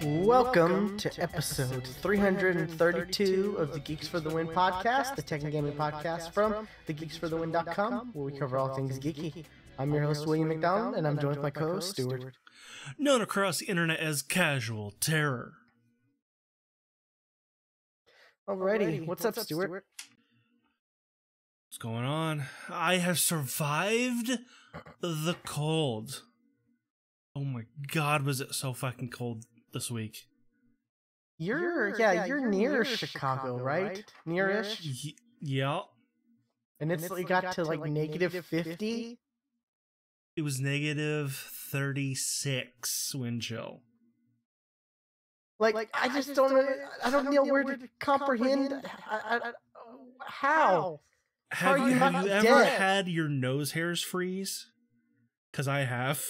Welcome to episode 332 of the Geeks for the Win podcast, the tech and gaming podcast from thegeeksforthewin.com, where we cover all things geeky. I'm your host, William McDonald, and I'm joined with my co-host, Stuart. Known across the internet as Casual Terror. Alrighty, what's up, Stuart? What's going on? I have survived the cold. Oh my god, was it so fucking cold this week. You're near Chicago, right? Nearish? Yeah. And it got to like negative 50? It was negative 36 wind chill. Like I just don't know where to comprehend. How? Have you ever had your nose hairs freeze? Because I have.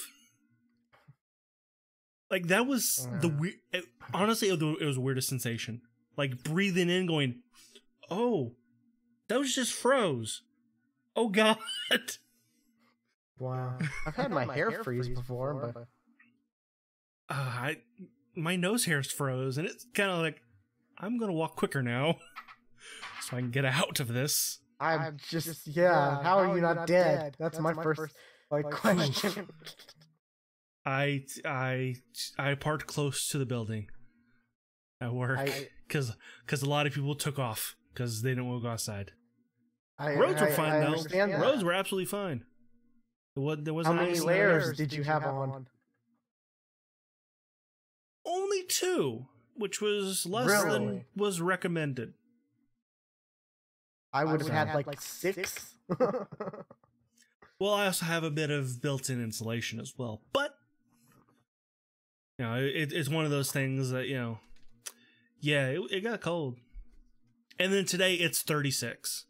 Like, that was the weird... Honestly, it was the weirdest sensation. Like, breathing in, going, oh, that was just froze. Oh, God. Wow. I've had my hair freeze before, but... my nose hairs froze, and it's kind of like, I'm going to walk quicker now so I can get out of this. I'm just... Yeah, how are you not dead? That's my first question. I parked close to the building at work because a lot of people took off because they didn't want to go outside. Roads were fine though. Roads were absolutely fine. There wasn't. How many layers did you have on? Only 2, which was less than was recommended. I would have had like 6. Well, I also have a bit of built-in insulation as well, but. You know, it's one of those things that, you know, yeah, it got cold. And then today it's 36.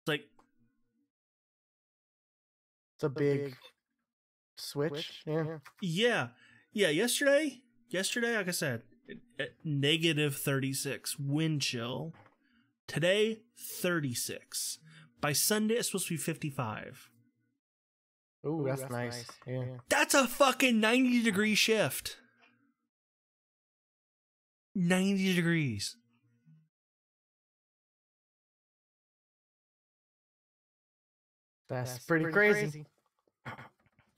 It's like... It's a big switch, yeah. Yeah, yesterday, like I said, negative 36 wind chill. Today, 36. By Sunday, it's supposed to be 55. Ooh, that's nice. Yeah. That's a fucking 90-degree shift. 90 degrees. That's pretty crazy.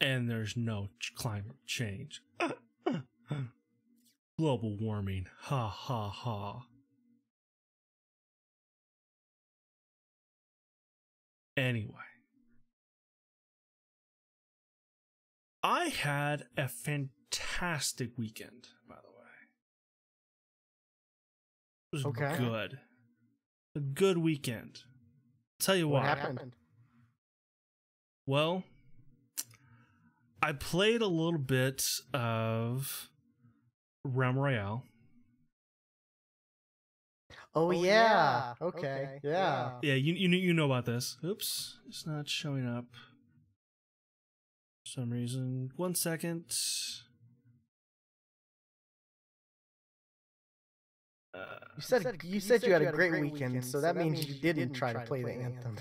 And there's no climate change. Global warming. Ha ha ha. Anyway. I had a fantastic weekend, by the way. It was good. A good weekend. I'll tell you what happened. Well, I played a little bit of Realm Royale. Oh yeah. Okay. Yeah. Yeah, you know about this. Oops, it's not showing up. For some reason. 1 second. You said you had a great weekend, so that means you didn't try to play the anthem.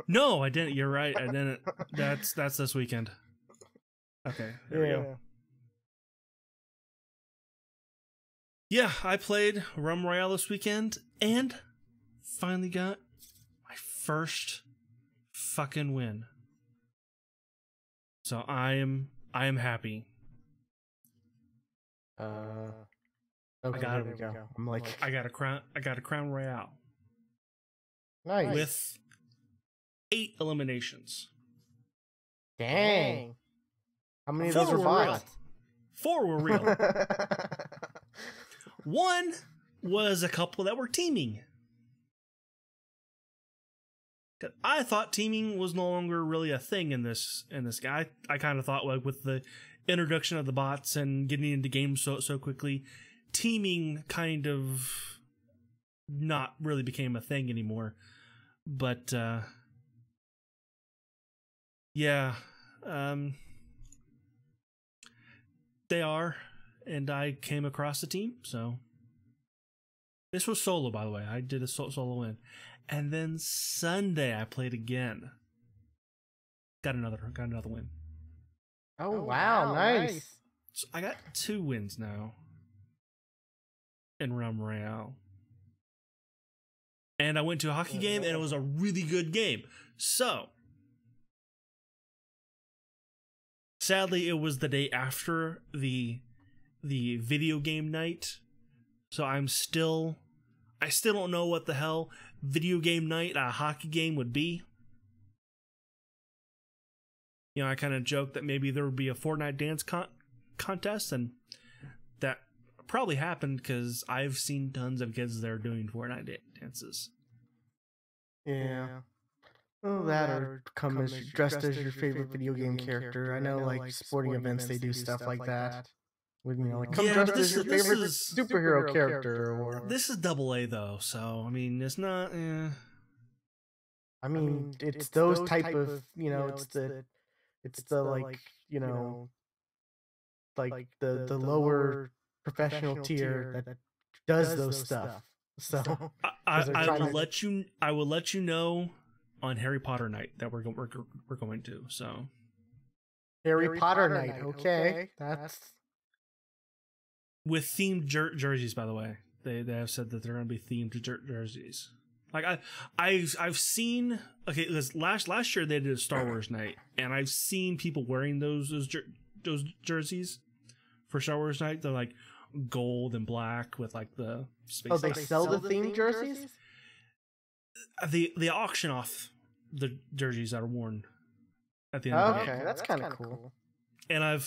No, I didn't. You're right. I didn't. That's this weekend. Okay, there we go. Yeah, I played Realm Royale this weekend and finally got my first fucking win. So I am happy. Okay, there we go. I'm like, I got a crown royale. Nice. With 8 eliminations. Dang. How many of those were bots? 4 were real. 1 was a couple that were teaming. I thought teaming was no longer really a thing in this guy. I kind of thought, like, with the introduction of the bots and getting into games so quickly, teaming kind of not really became a thing anymore. But yeah, they are, and I came across the team. So this was solo, by the way. I did a solo win. And then Sunday I played again. Got another win. Oh wow, nice. So I got 2 wins now in Realm Royale. And I went to a hockey game, and it was a really good game. So, sadly, it was the day after the video game night. So I still don't know what the hell video game night at a hockey game would be. You know, I kind of joked that maybe there would be a Fortnite dance contest, and that probably happened because I've seen tons of kids there doing Fortnite dances. Yeah. Well, that or come as dressed as your favorite video game character. I know, like, sporting events, they do stuff like that. With, you know, like, come dressed as your favorite superhero character. Or this is AA though, so I mean, it's not. I mean, it's those type of, you know, it's the like, you know, like the lower professional tier that does those stuff. So I will let you know on Harry Potter night that we're going to. So Harry Potter night, okay, that's with themed jerseys. By the way, they have said that they're going to be themed jerseys. Like I've seen, okay, this last year they did a Star Wars night, and I've seen people wearing those jerseys for Star Wars night. They're like gold and black with like the space. Oh, they sell the themed jerseys? They auction off the jerseys that are worn at the end of the game. Okay, that's kind of cool. And I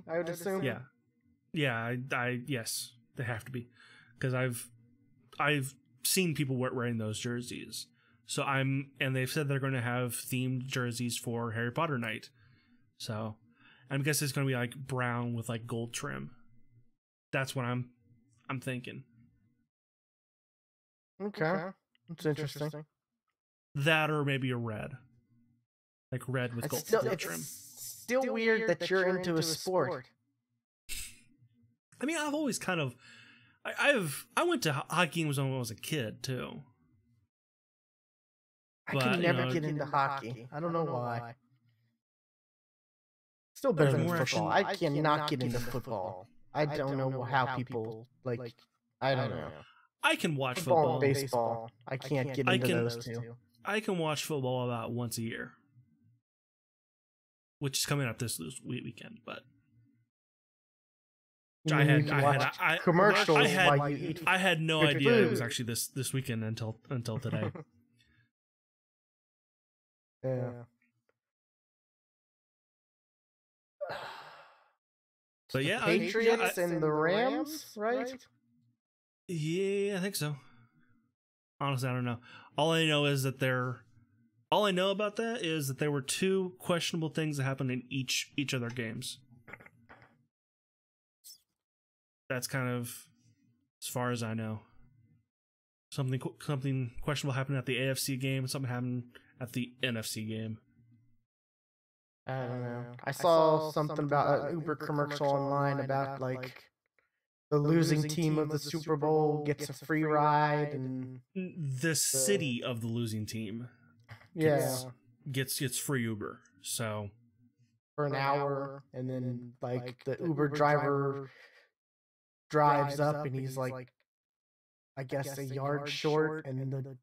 would assume. Yeah, I yes, they have to be, because I've seen people wearing those jerseys. So and they've said they're going to have themed jerseys for Harry Potter night. So I guess it's going to be like brown with like gold trim. That's what I'm thinking. Okay, that's interesting. That or maybe a red, like red with gold trim. Still weird that you're into a sport. I mean, I've always kind of, I went to hockey games when I was a kid too. I could never get into hockey. I don't know why. Still better than football. I cannot get into football. I don't know how people like. I don't know. I can watch football and baseball. I can't get into those two. I can watch football about once a year, which is coming up this weekend. But I had no idea it was actually this weekend until today. Yeah. But yeah, Patriots and the Rams, right? Yeah, I think so. Honestly, I don't know. All I know about that is that there were 2 questionable things that happened in each of their games. That's kind of as far as I know. Something questionable happened at the AFC game. Something happened at the NFC game. I don't know. I saw something about an Uber commercial online about like the losing team of the Super Bowl gets a free ride, and the city of the losing team gets free Uber. So for an hour, and then like the Uber driver drives up and he's like, I guess a yard short, and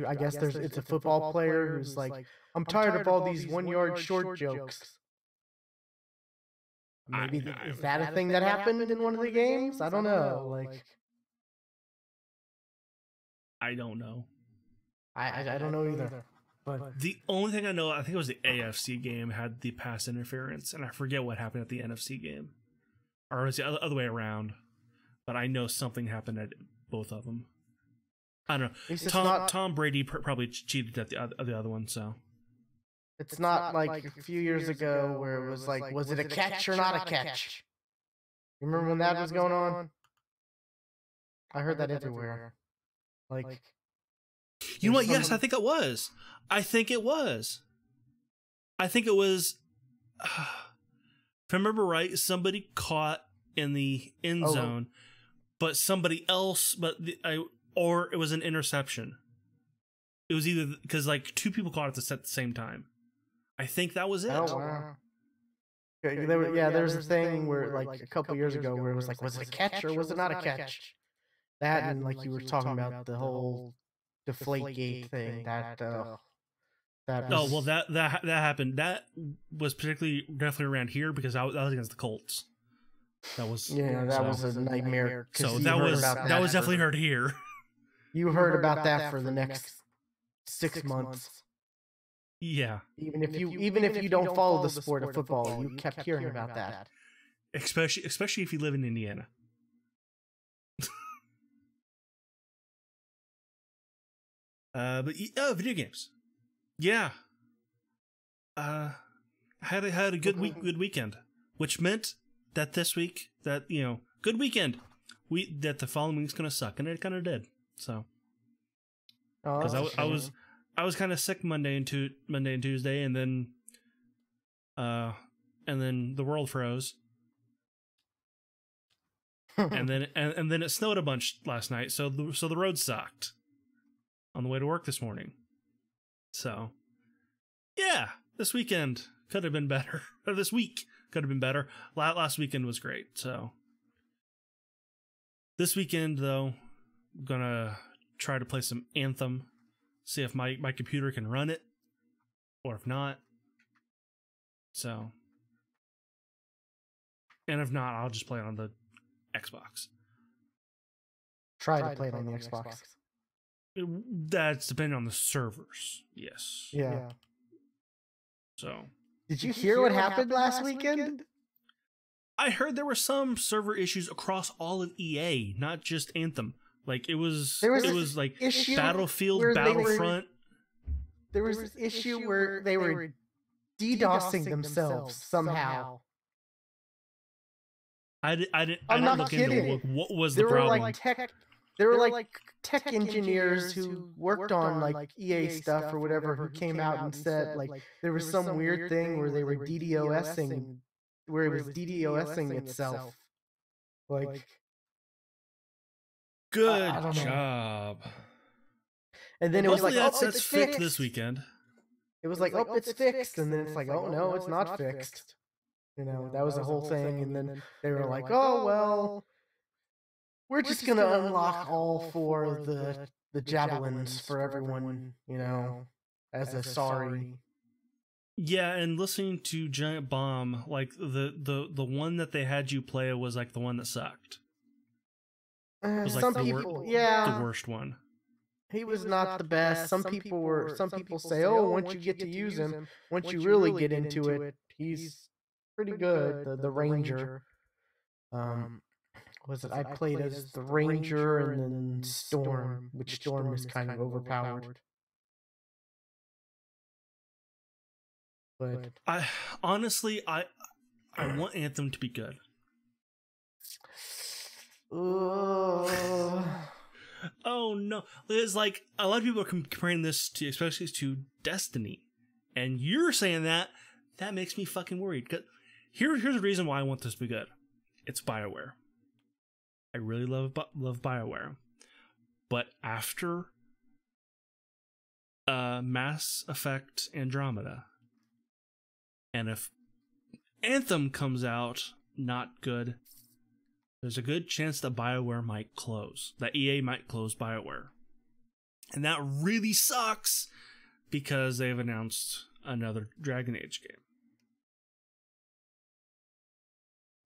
I guess it's a football player who's like, I'm tired of all these 1 yard short jokes. Maybe is that a thing that happened in one of the games? I don't know. Like, I don't know. I don't know either. But the only thing I know, I think it was the AFC game had the pass interference, and I forget what happened at the NFC game, or it was the other way around. But I know something happened at both of them. I don't know. Tom Brady probably cheated at the other one, so. It's not like a few years ago where it was like, was it a catch or not a catch? You remember when that was going on? I heard that everywhere. Like, you know what? Yes, I think it was. I think it was. If I remember right, somebody caught in the end zone, but somebody else, or it was an interception. It was either because like 2 people caught it at the same time. I think that was it. Oh, wow. There was a thing where like a couple years ago where it was like, was it a catch or was it not a catch? That and like you were talking about the whole deflate gate thing. That Oh well, was that happened. That was particularly definitely around here because that was against the Colts. That was that was a nightmare. So that was definitely heard here. You heard about that for the next 6 months. Yeah. Even if you don't follow the sport of football, you kept hearing about that. Especially if you live in Indiana. But video games. Yeah. Had a good weekend, which meant that this week good weekend. That the following week's gonna suck, and it kind of did. So, because I was kind of sick Monday and Tuesday, and then the world froze, and then it snowed a bunch last night, so the road sucked on the way to work this morning. So, yeah, this weekend could have been better. Or this week could have been better. Last weekend was great. So, this weekend though, I'm gonna try to play some Anthem, see if my computer can run it, or if not. So, and if not, I'll just play it on the Xbox. Try to play it on the Xbox. That's depending on the servers. Yes. Yeah. So, did you hear what happened last weekend? I heard there were some server issues across all of EA, not just Anthem. Like it was like Battlefield, Battlefront. There was this issue where they were DDoSing themselves somehow. I didn't look into what was the problem. There were like tech engineers who worked on like EA stuff or whatever who came out and said like there was some weird thing where they were DDoSing, where it was DDoSing itself. Like, good job. And then it was like, it's fixed this weekend. It was like, oh, it's fixed, and then it's like, oh no, it's not fixed. That was the whole thing, and then they were like, oh well, we're just gonna unlock all 4 of the javelins for everyone, as a sorry. Yeah, and listening to Giant Bomb, like the one that they had you play was like the one that sucked. It was like the worst one. He was not the best. Some people say, oh, once you get to use him, once you really get into it, he's pretty good. The Ranger. I played as the Ranger and then Storm, which Storm is kind of overpowered. But I honestly want Anthem to be good. Oh no! It's like a lot of people are comparing this to, especially to Destiny, and you're saying that makes me fucking worried. Cause here's the reason why I want this to be good. It's BioWare. I really love BioWare, but after Mass Effect Andromeda, and if Anthem comes out not good, there's a good chance that BioWare might close. That EA might close BioWare. And that really sucks because they've announced another Dragon Age game.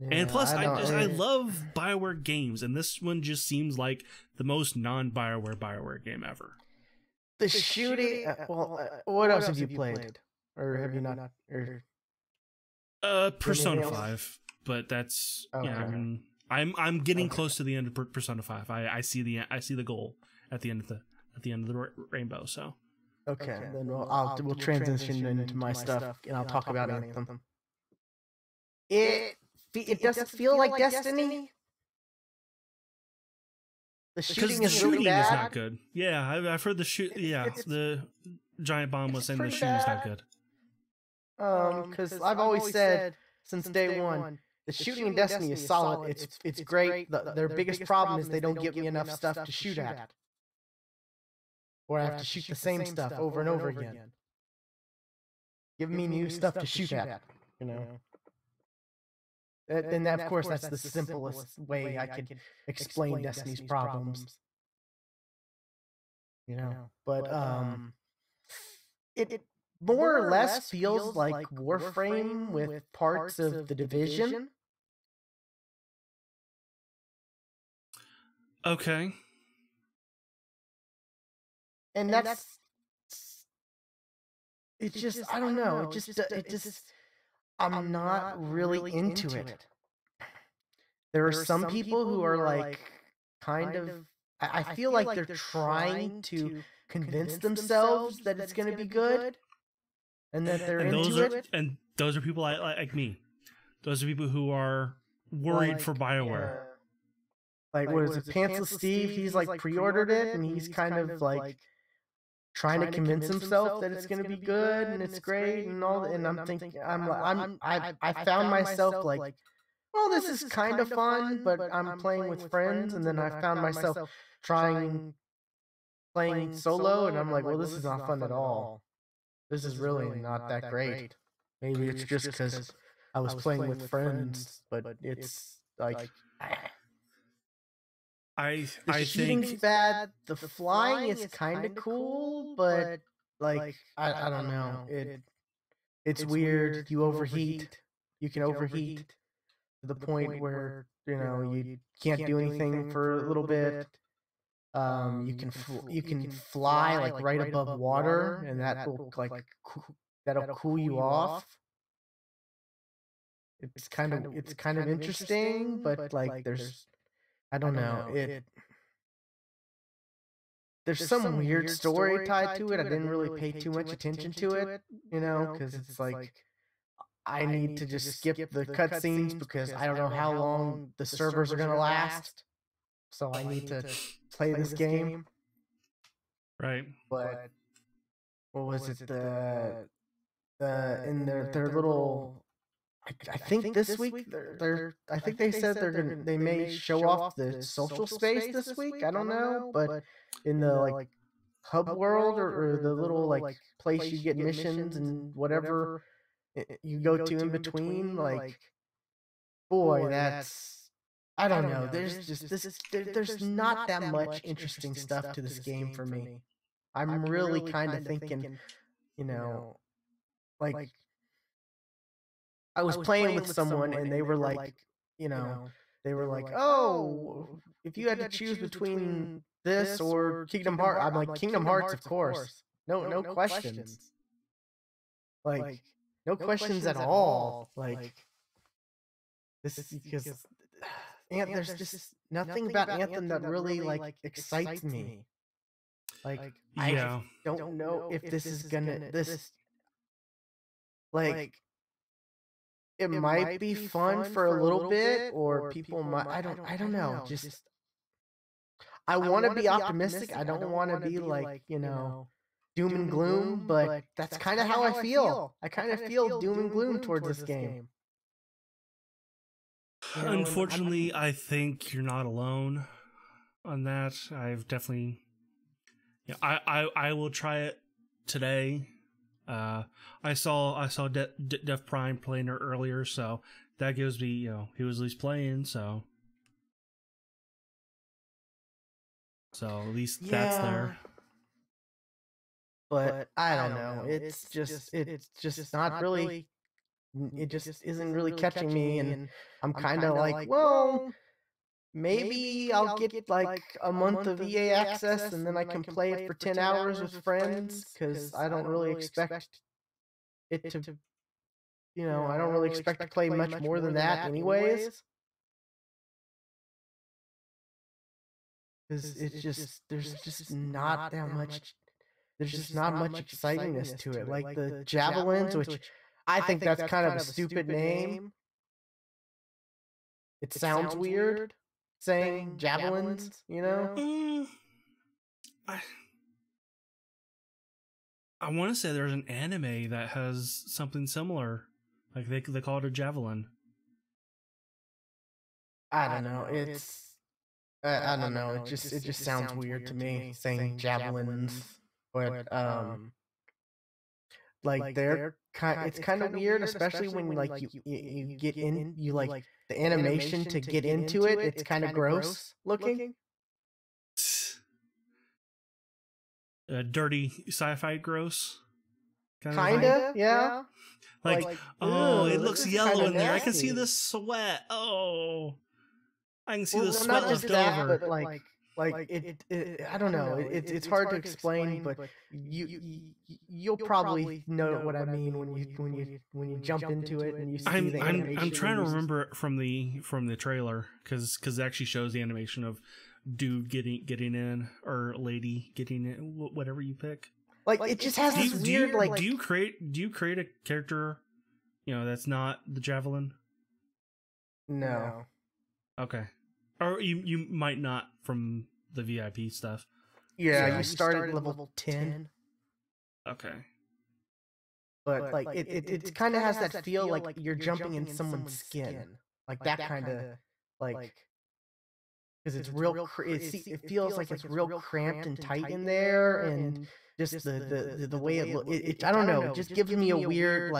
Yeah, and plus, I love BioWare games, and this one just seems like the most non-BioWare game ever. The shooting... what else have you played? Or have you not... Persona 5, but that's... Okay. Yeah, I'm getting close to the end of Persona 5. I see the goal at the end of the rainbow. So okay, then we'll transition into my stuff, and I'll talk about Anthem. It doesn't feel like Destiny. The shooting is not good. Yeah, I've heard the Giant Bomb was saying the shooting is not good. Because I've always said since day one, the shooting in Destiny is solid. It's great. Their biggest problem is they don't give me enough stuff to shoot at, or I have to shoot the same stuff over and over again. Give me new stuff to shoot at, And of course, that's the simplest way I could explain Destiny's problems, But it more or less feels like Warframe with parts of the Division. Okay. And that's it. Just I don't know. It just I'm not really into it. There are some people who are like kind of. I feel like they're trying to convince themselves that it's going to be good, and that they're into it. And those are people like me. Those are people who are worried for BioWare. Like, what is it? Pantsless Steve, he's like pre-ordered it, and he's kind of like trying to convince himself that it's going to be good and it's great and all. And I'm thinking, I found myself like, well, this is kind of fun, but I'm playing with friends, and then I found myself playing solo, and I'm like, well, this is not fun at all. This is really not that great. Maybe it's just because I was playing with friends, but it's like. The shooting's bad. The flying is kind of cool, but like I don't know. It's weird. You overheat. You can overheat to the point where you can't do anything for a little bit. You can fly like right above water, and that'll cool you off. It's kind of interesting, but like there's I don't know there's some weird story tied to it. I didn't really pay too much attention to it, because it's like I need to just skip the cutscenes because I don't know how long the servers are gonna last. So I need to play this game. Right. But what was it? The in their little. I think this week I think they said they may show off the social space this week. I don't know, but in the like hub world or the little like place you get missions and whatever you go to in between, like, boy, that's I don't know. There's just there's not that much interesting stuff to this game for me. I'm really kind of thinking, like I was playing with someone and they were like, "Oh, if you had to choose between this or Kingdom Hearts," I'm like, "Kingdom Hearts, of course. No questions. Like, no questions at all. Like, this is because there's just nothing about Anthem that really like excites me. Like, Yeah. I don't know if this is gonna like. It might be fun for a little bit, or people might. I don't know. Just I want to be optimistic. I don't want to be like doom and gloom, but that's kind of how I feel. I kind of feel doom and gloom towards this game. Unfortunately, I think you're not alone on that. I've definitely. Yeah, I will try it today. I saw Def Prime playing her earlier, so that gives me he was at least playing, so at least that's there. But I don't know. It's just not really. It just isn't really catching me, and I'm kind of like, well, maybe I'll get like a month of EA access, and then I can play it for 10 hours with friends, because I don't really expect it to, I don't really expect to play much more than that anyways. Because there's just not that much, there's just not much excitingness to it. Like the Javelins, which I think that's kind of a stupid name. It sounds weird saying Javelins, I want to say there's an anime that has something similar. Like they call it a javelin. I don't know. I don't know. It just sounds weird to me saying javelins. But like they're kind. It's kind of weird, especially when like you get in, you like the animation to get into it. It's kind of gross looking. Dirty sci-fi gross. Kinda, yeah. Like, oh, it looks yellow in there. I can see the the sweat. Oh, I can see the sweat not just left that, over. but like it I don't know. It's hard to explain, but you'll probably know what I mean when you jump into it and you see the animation. I'm trying to remember it from the trailer because it actually shows the animation of dude getting in or lady getting in, whatever you pick. Like it just has this weird like. Do you create a character, that's not the javelin? No. Okay. Or you might not from the VIP stuff. Yeah, you start at level 10. Okay. But like it kind of has that feel like you're jumping in someone's skin, like that kind of like because it's real. It feels like it's real cramped and tight in there, and just the way it looks. I don't know. It just gives me a weird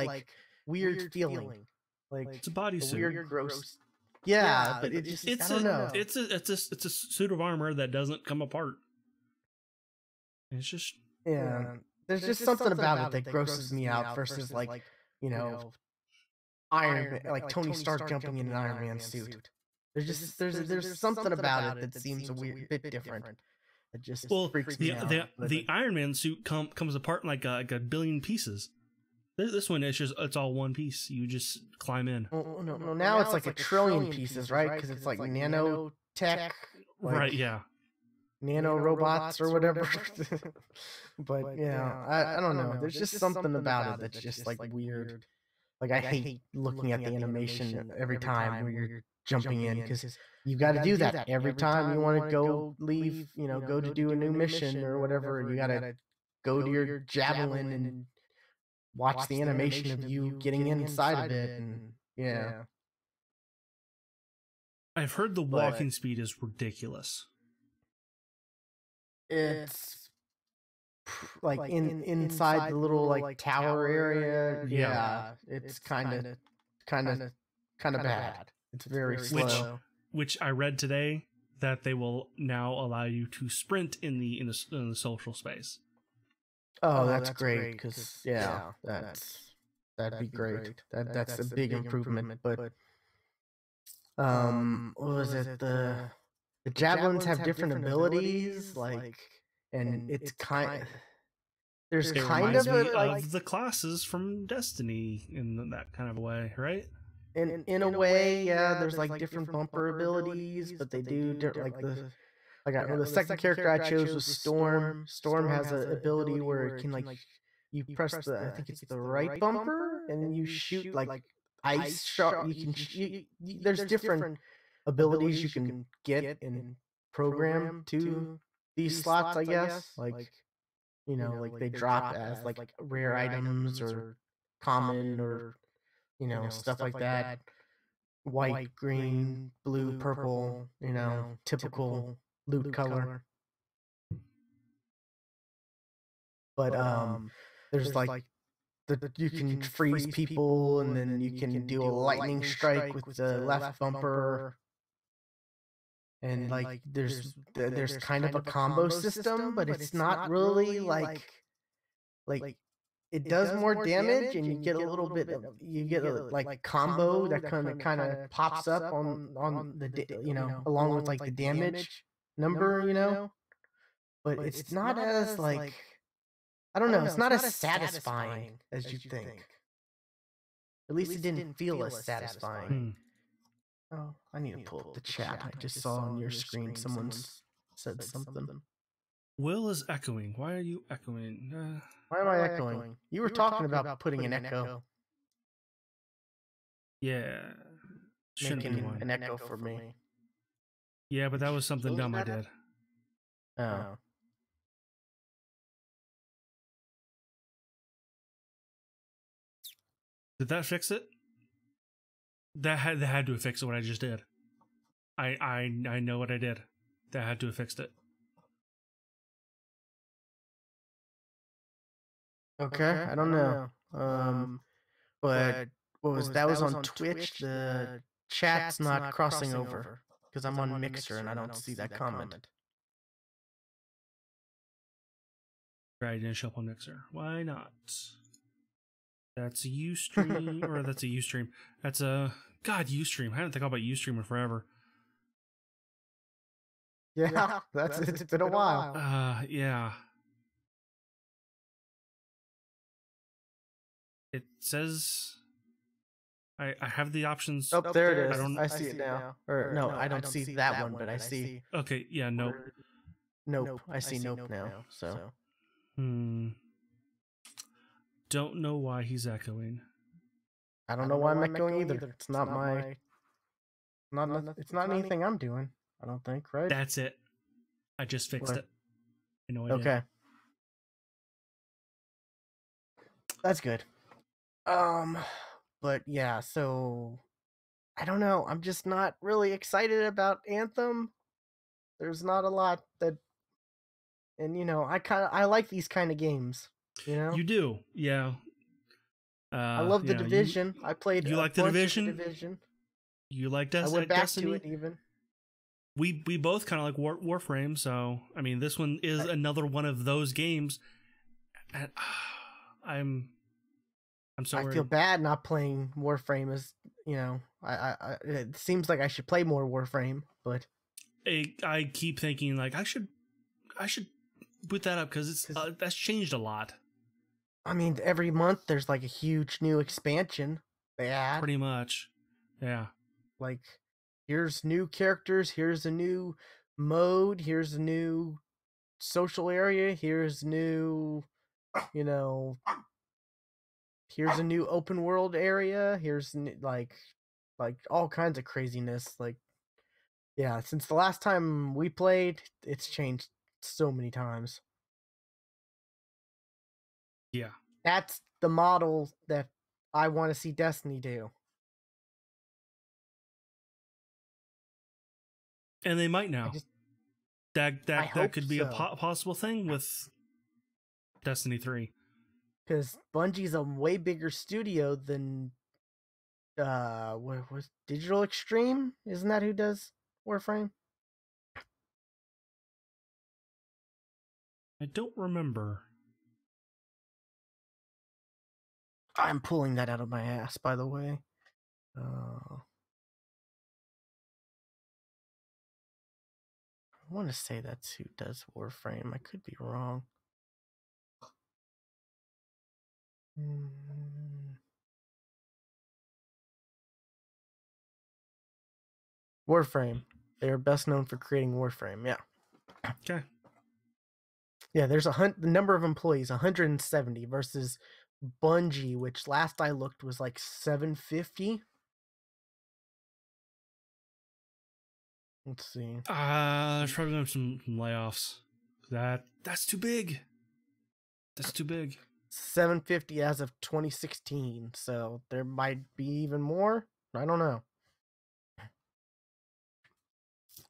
weird feeling. Like it's a bodysuit. Weird, gross. Yeah, but it just I don't know. It's a suit of armor that doesn't come apart. It's just There's just something about it that grosses me out versus like Iron Man, like Tony Stark jumping in an Iron Man suit. There's something about it that seems a bit different. It just freaks me out. The Iron Man suit comes apart in like a billion pieces. This one it's all one piece. You just climb in. No, now it's like a trillion pieces, right? Because it's like nanotech, right? Yeah, nano robots or whatever. But yeah, I don't know. There's just something about it that's just like weird. Like I hate looking at the animation every time where you're jumping in because you got to do that every time you want to go leave. Go to do a new mission or whatever. You got to go to your javelin and watch the animation of you getting inside of it, and I've heard the walking speed is ridiculous. It's like inside the little like tower area. Yeah, it's kind of bad. It's very slow. Which I read today that they will now allow you to sprint in the social space. Oh, that's great because that'd be great. That's a big improvement. But what was it? The javelins have different abilities, like, and it's there's kind of of the classes from Destiny in that kind of a way, right? In a way, yeah. There's like different bumper abilities, but they do the second character I chose was Storm. Storm has an ability where it can like you press I think it's the right bumper and you shoot like ice shot. You can there's different abilities you can get and program to these slots, I guess. Like like they drop as like rare items or common or stuff like that. White, green, blue, purple, typical loot color. But there's like you can freeze people, and then you can do a lightning strike with the left bumper. And like there's kind of a combo system, but it's not really like it does more damage, and you get a little bit of like combo that kind of pops up on the along with like the damage number, but it's not as like I don't know, it's not as satisfying as you'd think. At least it didn't feel as satisfying. Oh, I need to pull up the chat. I just saw on your screen someone said something. Will is echoing. Why are you echoing? Why am I echoing? You were talking about putting an echo. Yeah. Making an echo for me. Yeah, but that was something dumb I did. Oh. Did that fix it? That had to have fixed what I just did. I know what I did. That had to have fixed it. Okay, I don't know. But what was that was on Twitch? The chat's not crossing over because I'm on Mixer and I don't see that comment. Right, didn't show up on Mixer. Why not? That's a Ustream, or that's a Ustream. That's a Ustream. I haven't thought about Ustream in forever. Yeah, it's been a while. Yeah. It says I have the options. Oh, there it is. I don't. I see it now. Or no, I don't see that one, but I see. Okay, yeah, nope. Nope. I see nope now. So. Don't know why he's echoing. I don't know why I'm echoing either. It's not my. It's not anything I'm doing. I don't think. Right. That's it. I just fixed it. I know I did. Okay. That's good. But yeah, so I don't know. I'm just not really excited about Anthem. There's not a lot that, and I like these kind of games. You do, yeah. I love the Division. I played. You like the Division? You like Destiny? I went back to it even. We both kind of like Warframe, so I mean, this one is another one of those games. And, I'm sorry. I feel bad not playing Warframe. As it seems like I should play more Warframe, but I keep thinking like I should boot that up because that's changed a lot. I mean, every month there's like a huge new expansion they add. Pretty much, yeah. Like, here's new characters, here's a new mode, here's a new social area, here's new, here's a new open world area, here's like all kinds of craziness. Like, yeah, since the last time we played, it's changed so many times. Yeah. That's the model that I want to see Destiny do. And they might now. That could be a possible thing with Destiny 3. Because Bungie's a way bigger studio than what was Digital Extreme? Isn't that who does Warframe? I don't remember. I'm pulling that out of my ass, by the way. I want to say that's who does Warframe. I could be wrong. Warframe. They are best known for creating Warframe. Yeah. Okay. Yeah, there's the number of employees, 170 versus Bungie, which last I looked was like 750. Let's see. There's probably gonna be some layoffs. That's too big. That's too big. 750 as of 2016, so there might be even more. I don't know.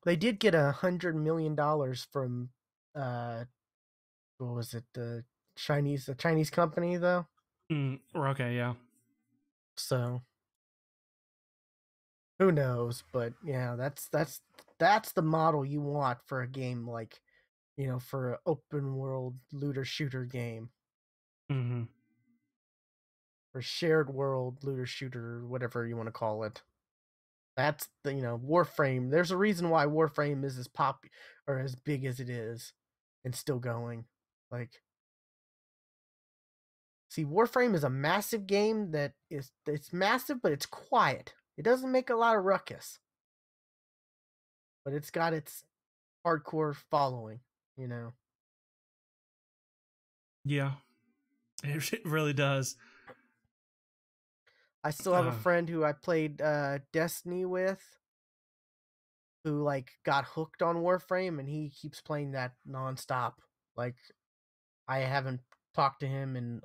They did get $100 million from what was it? The Chinese company though. Okay, yeah. So who knows? But yeah, that's the model you want for a game like, for an open world looter shooter game. Mm-hmm. Or shared world looter shooter, whatever you want to call it. That's the Warframe. There's a reason why Warframe is as or as big as it is, and still going. Like, see, Warframe is a massive game it's massive, but it's quiet. It doesn't make a lot of ruckus, but it's got its hardcore following. Yeah, it really does. I still have a friend who I played Destiny with, who like got hooked on Warframe, and he keeps playing that nonstop. Like, I haven't talked to him in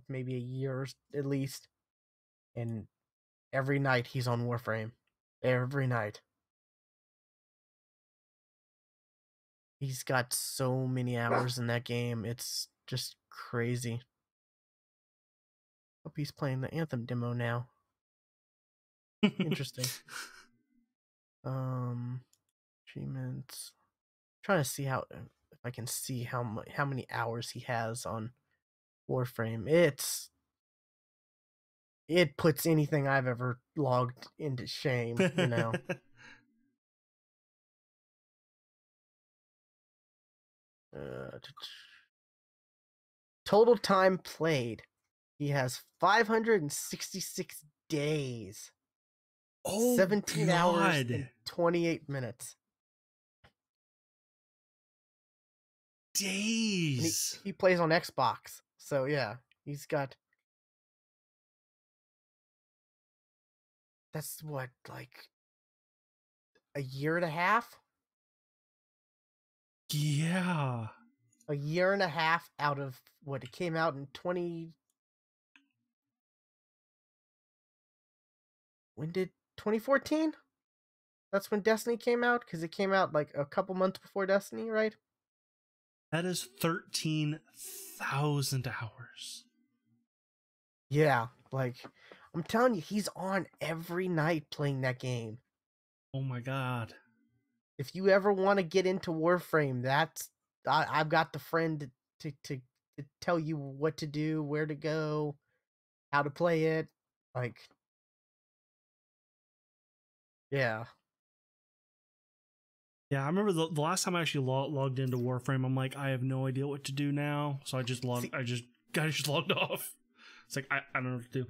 maybe a year at least, and every night he's on Warframe. Every night. He's got so many hours in that game. It's just crazy. Hope he's playing the Anthem demo now. Interesting. Achievements. Trying to see if I can see how many hours he has on Warframe. It puts anything I've ever logged into shame, you know. Total time played. He has 566 days. Oh, 17 God. hours and 28 minutes. Days. He plays on Xbox. So yeah, he's got... That's what, like a year and a half? Yeah. A year and a half out of what, it came out in 20... When did 2014? That's when Destiny came out, because it came out like a couple months before Destiny, right? That is 13,000 hours. Yeah, like I'm telling you, he's on every night playing that game. Oh my God. If you ever want to get into Warframe, I've got the friend to tell you what to do, where to go, how to play it. Like, yeah. Yeah, I remember the last time I actually logged into Warframe, I'm like, I have no idea what to do now. So I just logged off. It's like, I don't know what to do.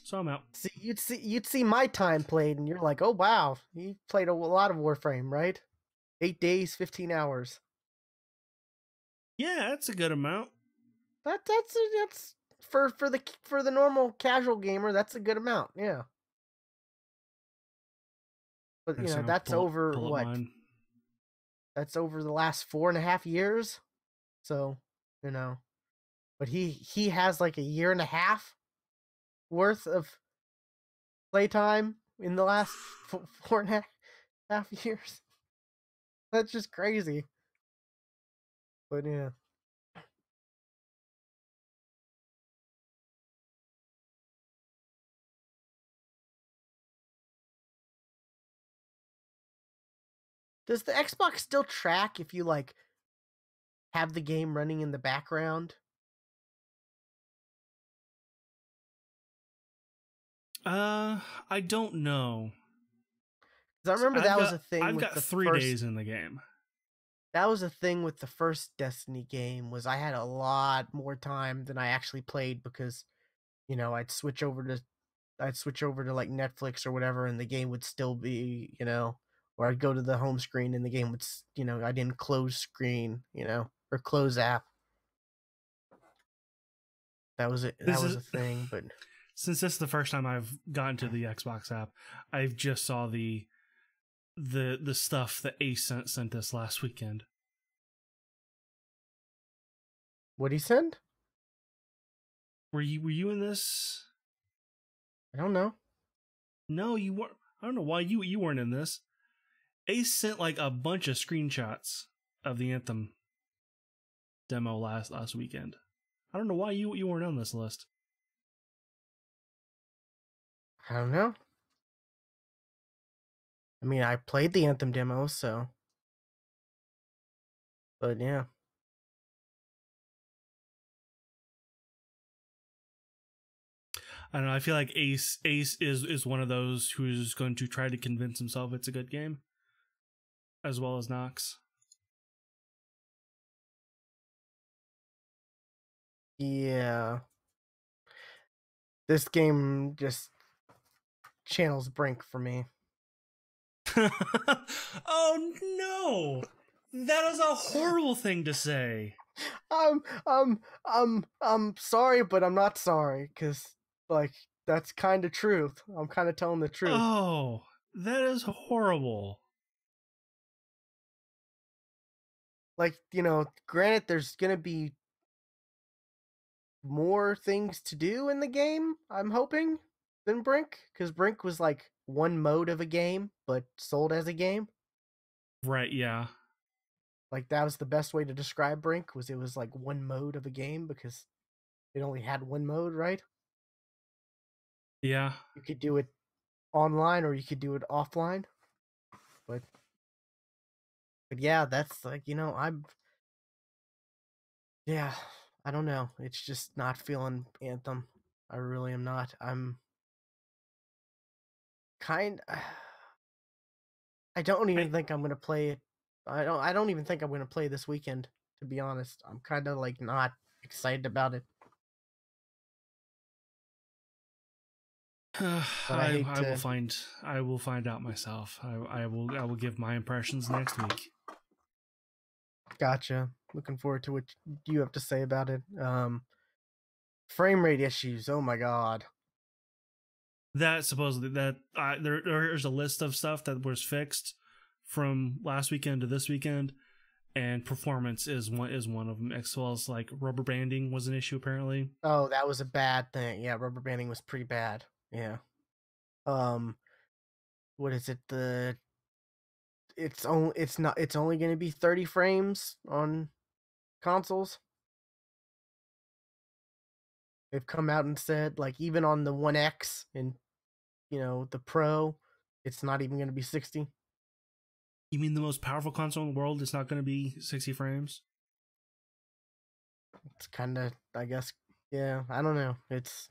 So I'm out. See, you'd see my time played, and you're like, oh wow, you played a lot of Warframe, right? 8 days, 15 hours. Yeah, that's a good amount. That's for the normal casual gamer. That's a good amount. Yeah. But you know, that's over pull up what? mine. That's over the last 4.5 years. So, you know, but he has like a year and a half worth of playtime in the last 4.5 years. That's just crazy. But yeah. Does the Xbox still track if you like have the game running in the background? I don't know. Because I remember that was a thing I've with got the 3 first... days in the game. That was a thing with the first Destiny game, was I had a lot more time than I actually played, because, you know, I'd switch over to like Netflix or whatever, and the game would still be, you know, or I'd go to the home screen and the game would, you know, I didn't close screen, you know, or close app. That was it. That was a thing. But since this is the first time I've gotten to the Xbox app, I've just saw the stuff that Ace sent us last weekend. What'd he send? Were you in this? I don't know. No, you weren't. I don't know why you weren't in this. Ace sent like a bunch of screenshots of the Anthem demo last weekend. I don't know why you weren't on this list. I don't know. I mean, I played the Anthem demo, so. But yeah. I don't know. I feel like Ace is one of those who's going to try to convince himself it's a good game, as well as Nox. Yeah. This game just channels Brink for me. Oh no! That is a horrible thing to say. I'm sorry, but I'm not sorry, because, like, that's kind of truth. I'm kind of telling the truth. Oh, that is horrible. Like, you know, granted, there's gonna be more things to do in the game, I'm hoping, than Brink, because Brink was like one mode of a game, but sold as a game. Right, yeah. Like, that was the best way to describe Brink, was it was like one mode of a game, because it only had one mode, right? Yeah. You could do it online or you could do it offline. But yeah, that's like, yeah, I don't know. It's just not feeling Anthem. I really am not. I'm kind I don't I even think I'm gonna play it. I don't even think I'm gonna play this weekend, to be honest. I'm kinda like not excited about it. But I hate to I will find out myself. I will give my impressions next week. Gotcha. Looking forward to what you have to say about it. Frame rate issues. Oh my god. That supposedly there's a list of stuff that was fixed from last weekend to this weekend, and performance is one of them, as well as like rubber banding was an issue apparently. Oh, that was a bad thing. Yeah, rubber banding was pretty bad. Yeah. Um, what is it? It's only going to be 30 frames on consoles. They've come out and said like even on the 1X and the Pro, it's not even going to be 60. You mean the most powerful console in the world is not going to be 60 frames? It's kind of, I guess, yeah, I don't know. It's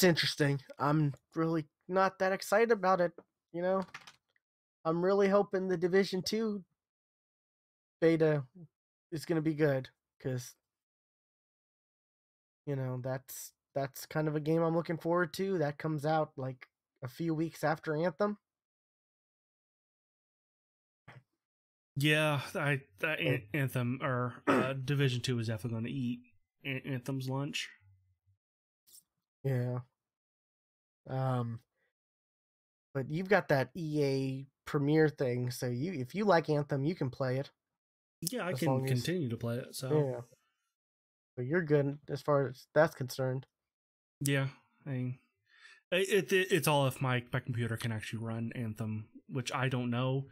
interesting. I'm really not that excited about it, you know. I'm really hoping the Division 2 beta is going to be good cuz that's kind of a game I'm looking forward to. That comes out like a few weeks after Anthem. Yeah, So, Anthem or Division 2 is definitely going to eat Anthem's lunch. yeah. Um but you've got that EA Premiere thing, so if you like Anthem, you can play it Yeah, I as can long as continue to play it. So yeah. But you're good as far as that's concerned. yeah, I mean, it's all if my computer can actually run Anthem, which I don't know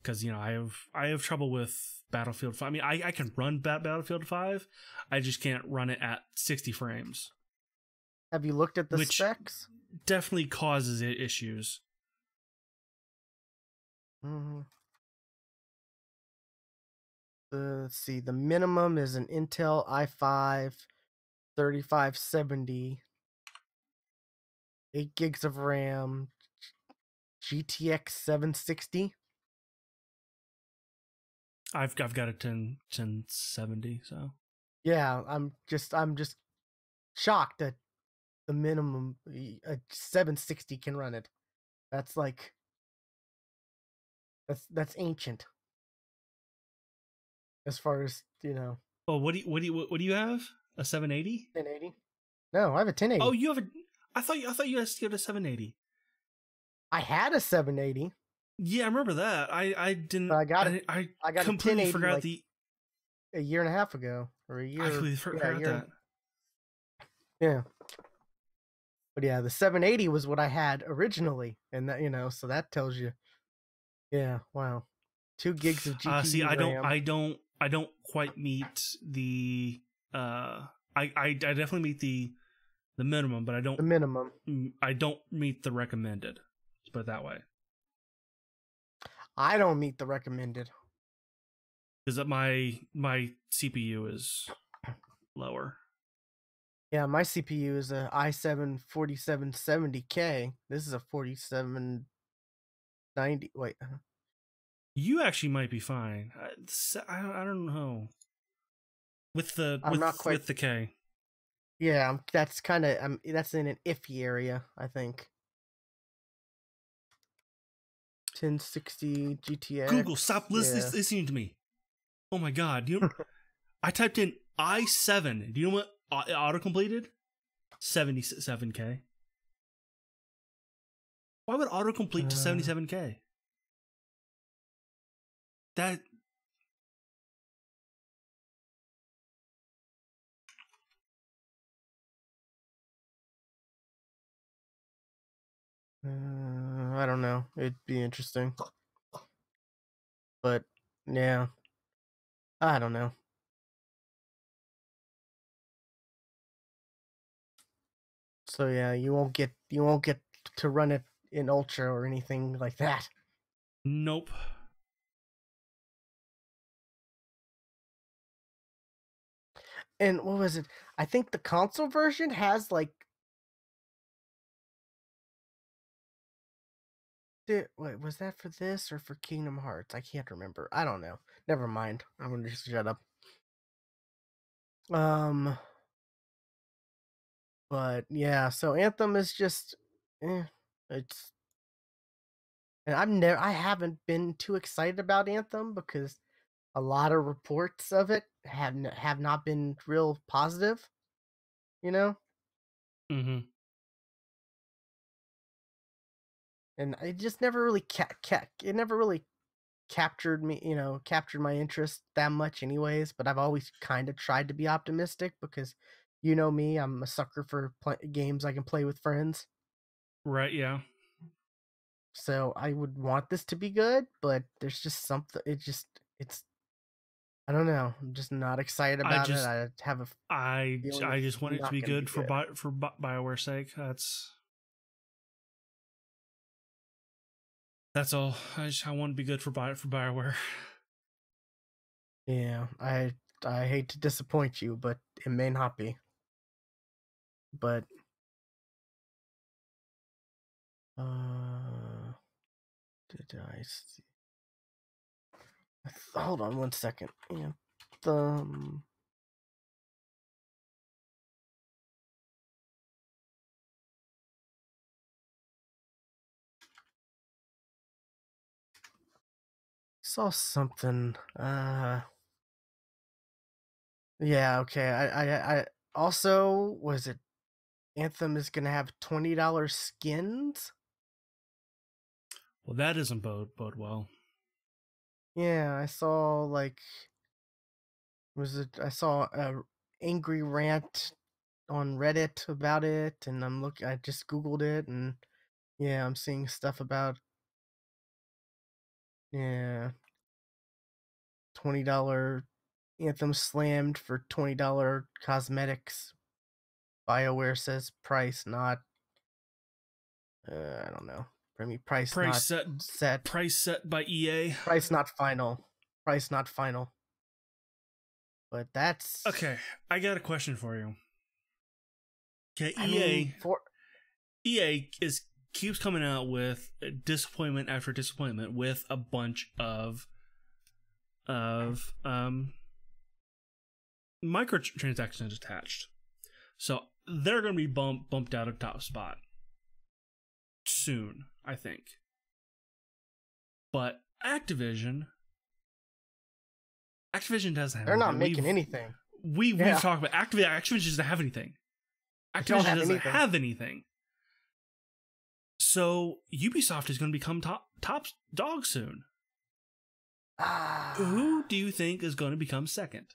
because I have trouble with Battlefield 5. I mean, I can run Battlefield 5, I just can't run it at 60 frames, Have you looked at the which specs? definitely causes it issues. Mm-hmm. Let's see. The minimum is an Intel i5 3570, 8 gigs of RAM, GTX 760. I've got a 1070, so Yeah, I'm just shocked that the minimum a 760 can run it. That's like that's ancient as far as, oh, what do you have? A 780? 1080. No, I have a Oh, 1080. you have a. I thought you guys had a 780. I had a 780, Yeah, I remember that. I but didn't. I I got a completely 1080 forgot like the. a year and a half ago or a I year. completely Yeah, a forgot year. that. Yeah. But yeah, the 780 was what I had originally, and so that tells you. Yeah, wow. 2 gigs of See, GPU RAM. I don't quite meet the. I definitely meet the minimum, but The minimum. I don't meet the recommended. Let's put it that way. I don't meet the recommended. Because my CPU is lower. Yeah, my CPU is a i7 4770K. This is a 4790. Wait, You actually might be fine. I don't know with the I'm not quite. with the K. Yeah, that's kind of. That's in an iffy area, I think. 1060 Google, stop GTX. Yeah. listening to me. Oh my god! I typed in i7. Do you know what auto completed? 77K. Why would autocomplete to 77K? That I don't know. It'd be interesting, but yeah, I don't know. So yeah, you won't get to run it in Ultra or anything like that. Nope. And what was it? I think the console version has like wait, was that for this or for Kingdom Hearts? I can't remember. I don't know. Never mind. I'm gonna just shut up. But yeah, so Anthem is just it's and I haven't been too excited about Anthem because a lot of reports of it have not been real positive, you know? Mm-hmm. And it just never really it never really captured me, captured my interest that much anyways, but I've always kind of tried to be optimistic because you know me, I'm a sucker for games I can play with friends. Right, yeah. So I would want this to be good, but there's just something it's I don't know. I'm just not excited about it. I have a feeling I it's just want it to not be going to good be good. for BioWare's sake. That's all. I want to be good for BioWare. Yeah, I hate to disappoint you, but it may not be. But did I see? Hold on one second. Yeah, saw something. Yeah, okay. I also was it Anthem is gonna have $20 skins. Well, that doesn't bode well. Yeah, I saw like I saw a angry rant on Reddit about it, and I just Googled it, and yeah, I'm seeing stuff about yeah, $20 Anthem slammed for $20 cosmetics. BioWare says price not I don't know. Price Price not set set. price set by EA. Price not final. Price not final. But that's Okay, I got a question for you. Okay, I mean for EA keeps coming out with disappointment after disappointment with a bunch of microtransactions attached. So they're going to be bumped out of top spot soon, I think. But Activision doesn't have they're not anything. making anything. We've talked about Activision doesn't have anything. Activision doesn't have anything. So Ubisoft is going to become top dog soon. Who do you think is going to become second?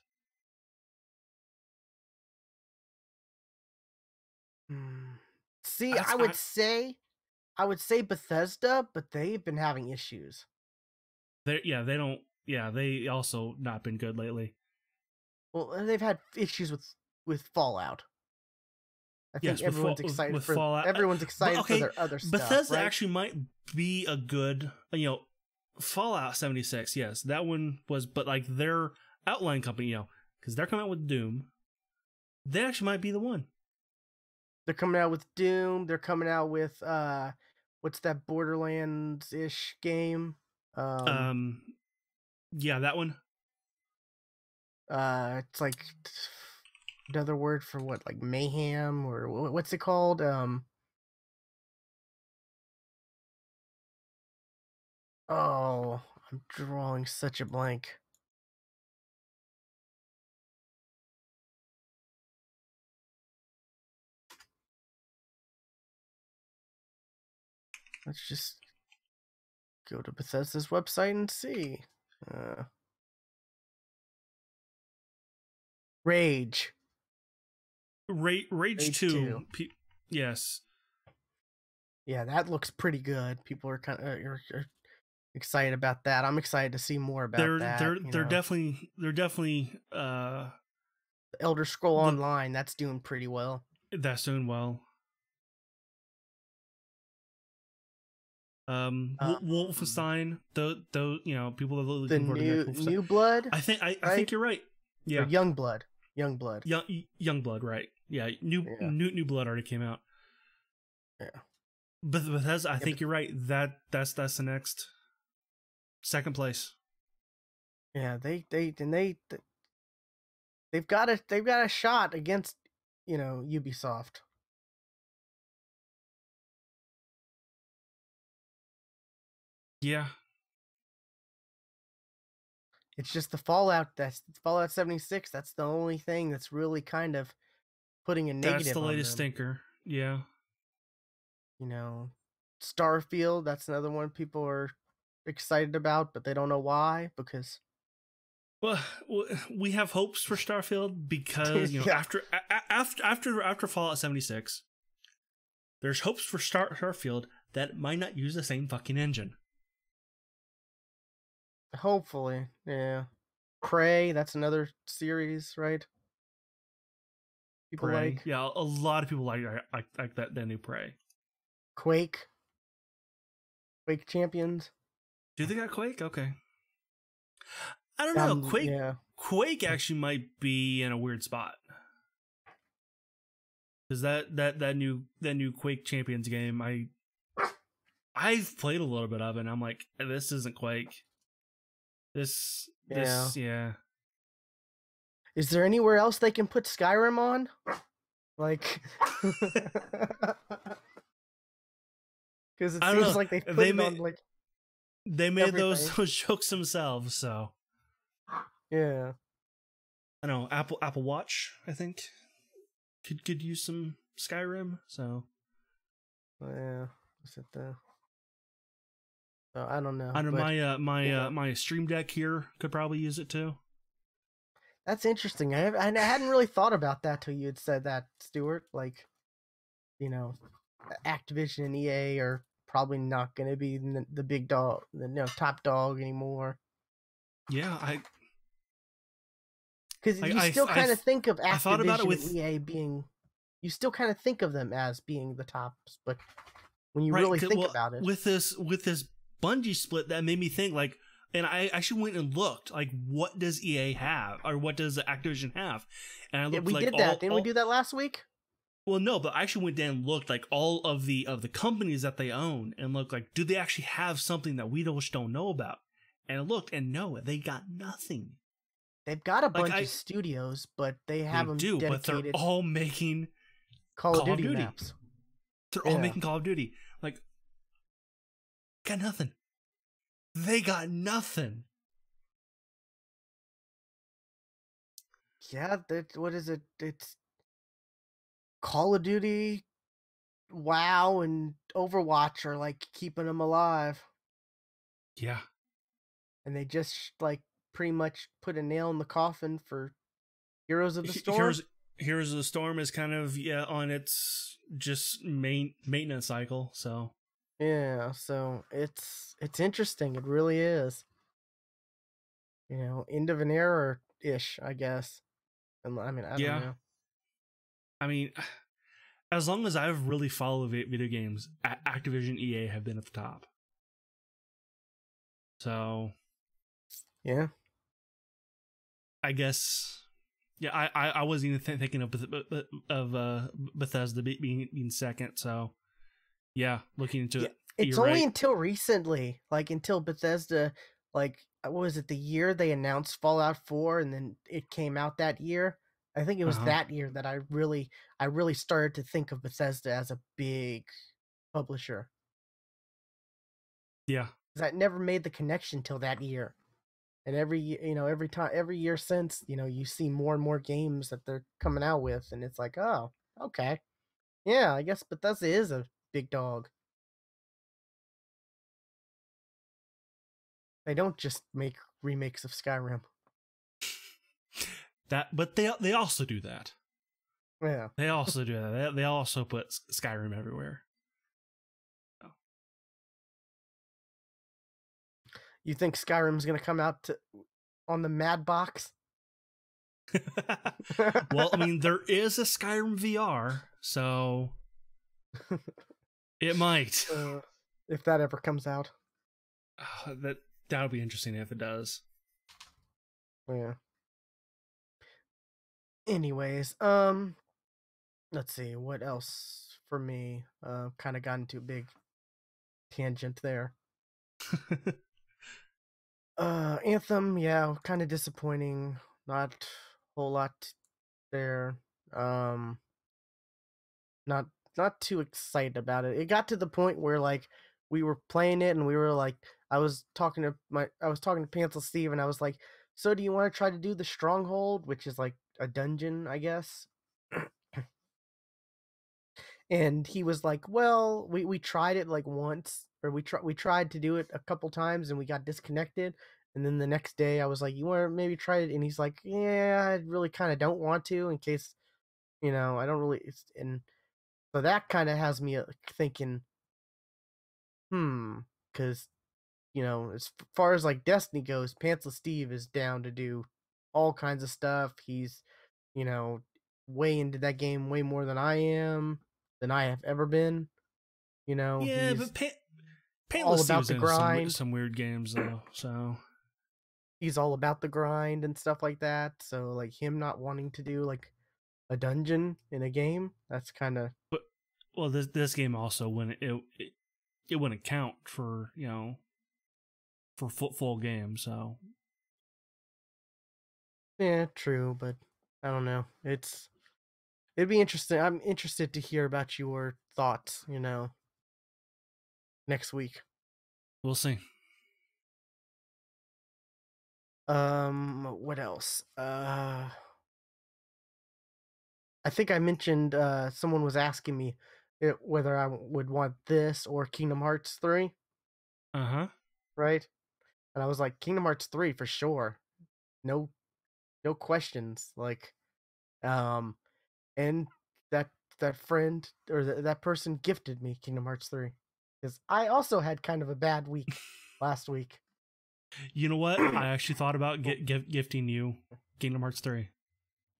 See, I would say Bethesda, but they've been having issues. They also not been good lately. Well, they've had issues with Fallout. I think everyone's excited for Fallout. Everyone's excited for their other stuff. Bethesda right? actually might be a good, Fallout 76. Yes, that one was, but like their outline company, because they're coming out with Doom. They actually might be the one. They're coming out with Doom. They're coming out with what's that Borderlands-ish game? Yeah, that one. It's like another word for what, like mayhem or what's it called? Oh, I'm drawing such a blank. Let's just go to Bethesda's website and see. Rage. Rage 2. Yes. Yeah, that looks pretty good. People are kind of are excited about that. I'm excited to see more about that. They're definitely Elder Scroll Online, that's doing pretty well. That's doing well. Wolfenstein. Though people are the looking forward to the next Wolfenstein. New Blood. I think you're right. Yeah, or Young Blood. Young Blood. Right. Yeah. New Blood already came out. Yeah. But Bethesda, I think you're right. That's the next second place. Yeah, they've got a shot against Ubisoft. Yeah. It's just the Fallout. That's Fallout 76. That's the only thing that's really kind of putting a negative. That's the latest on them. stinker. Yeah. Starfield. That's another one people are excited about, but they don't know why. Because well, we have hopes for Starfield because yeah. after Fallout 76, there's hopes for Starfield that might not use the same fucking engine. Hopefully, yeah. Prey, that's another series, right? People Prey. like. Yeah, a lot of people like that new Prey. Quake Champions. Do they got Quake? Okay. I don't know. Quake. Yeah. Quake actually might be in a weird spot because that new Quake Champions game, I've played a little bit of it. And I'm like, this isn't Quake. This, yeah. Is there anywhere else they can put Skyrim on? Like, because it seems like they put it on like. They made those jokes themselves, so. Yeah. I know Apple Watch, I think, could use some Skyrim. So. Yeah. Is it the? I don't know. I know my Stream Deck here could probably use it too. That's interesting. I hadn't really thought about that till you had said that, Stuart. Like, Activision and EA are probably not going to be the big dog, top dog anymore. Yeah, because you still kind of think of Activision and EA being, you still kind of think of them as being the tops, but when you really think about it, with this Bungie split, that made me think like. And I actually went and looked, like, what does EA have, or what does Activision have? And I looked, we did that. Didn't we do that last week? Well, no, but I actually went down and looked, like, all of the companies that they own, and looked like, do they actually have something that we just don't know about? And I looked, and no, they got nothing. They've got a bunch of studios, but they have them dedicated. But they're all making Call of Duty maps. They're all making Call of Duty. Like, got nothing. They got nothing. Yeah, what is it? It's Call of Duty, WoW, and Overwatch are like keeping them alive. Yeah. And they just like pretty much put a nail in the coffin for Heroes of the Storm. Heroes of the Storm is kind of on its just maintenance cycle, so. Yeah, so it's interesting. It really is. End of an era-ish, I guess. And I mean, I don't know. I mean, as long as I've really followed video games, Activision, EA have been at the top. So, yeah. I guess, I wasn't even thinking of Bethesda being second. So, yeah, looking into it. It's only until recently, like until Bethesda, like what was it, the year they announced Fallout 4 and then it came out that year? I think it was that year that I really started to think of Bethesda as a big publisher. Yeah. Because I never made the connection till that year. And every year since, you see more and more games that they're coming out with, and it's like, oh, okay. Yeah, I guess Bethesda is a big dog. They don't just make remakes of Skyrim. But they also do that. Yeah. They also do that. They also put Skyrim everywhere. Oh. You think Skyrim's gonna come out on the Mad Box? Well, I mean, there is a Skyrim VR, so it might. if that ever comes out. That'll be interesting if it does. Yeah. Anyways, let's see what else for me. Kind of got into a big tangent there. Anthem, yeah, kind of disappointing. Not a whole lot there. Um, not not too excited about it. It got to the point where like we were playing it and we were like, I was talking to Pencil Steve and I was like, so do you want to try to do the Stronghold, which is like a dungeon, I guess? And he was like, well, we tried it like once, or we tried to do it a couple times and we got disconnected. And then the next day I was like, you want to maybe try it? And he's like, yeah, I really kind of don't want to, in case, I don't really. And so that kind of has me thinking, because as far as like Destiny goes, Pantsless Steve is down to do all kinds of stuff. He's, you know, way into that game way more than I am, than I have ever been. Yeah, He's but Painless all Steve about was the in grind. some weird games though, so He's all about the grind and stuff like that. So like him not wanting to do like a dungeon in a game, that's kind of. but well, this game also wouldn't it wouldn't count for for full game. So Yeah, true, but I don't know. It'd be interesting. I'm interested to hear about your thoughts, next week. we'll see. What else? I think I mentioned someone was asking me whether I would want this or Kingdom Hearts 3, Uh-huh. right? And I was like, Kingdom Hearts 3 for sure. No no questions. Like um and that that friend or that person gifted me Kingdom Hearts 3 cuz I also had kind of a bad week last week. You know what? I actually thought about gifting you Kingdom Hearts 3.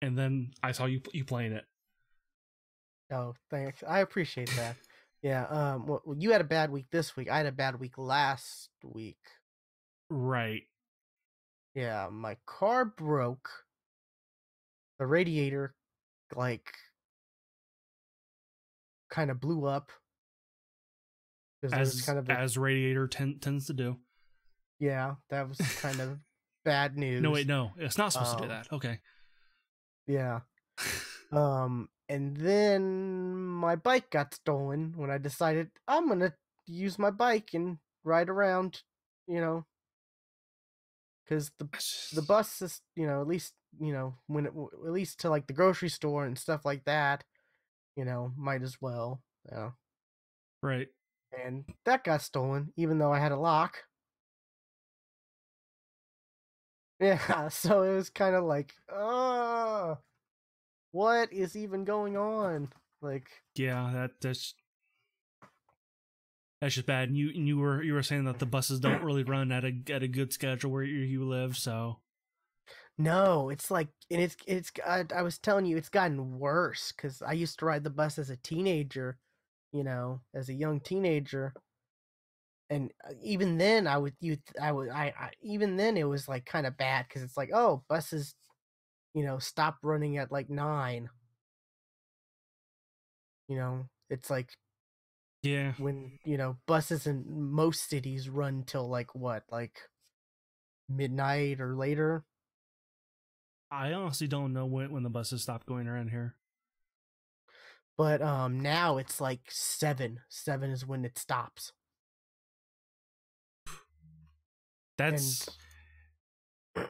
And then I saw you playing it. Oh, thanks. I appreciate that. Yeah, well, you had a bad week this week. I had a bad week last week. Right. Yeah, my car broke. The radiator like kind of blew up because there was kind of a. As Radiator tends to do. Yeah, that was kind of bad No, news. wait, no. It's not supposed to do that. Okay. Yeah. And then my bike got stolen when I decided I'm gonna use my bike and ride around, you know, because the bus is, at least, when at least to like the grocery store and stuff like that, might as well. Yeah. Right. And that got stolen, even though I had a lock. Yeah, so it was kind of like, what is even going on? Like, Yeah, that's just bad. And you were saying that the buses don't really run at a good schedule where you live, so no, it's like, and I was telling you, it's gotten worse because I used to ride the bus as a teenager, as a young teenager, and even then even then it was like kind of bad because it's like, oh, buses, stop running at like 9. It's like yeah. when buses in most cities run till like what, like midnight or later. I honestly don't know when the buses stop going around here. But now it's like 7 is when it stops. That's And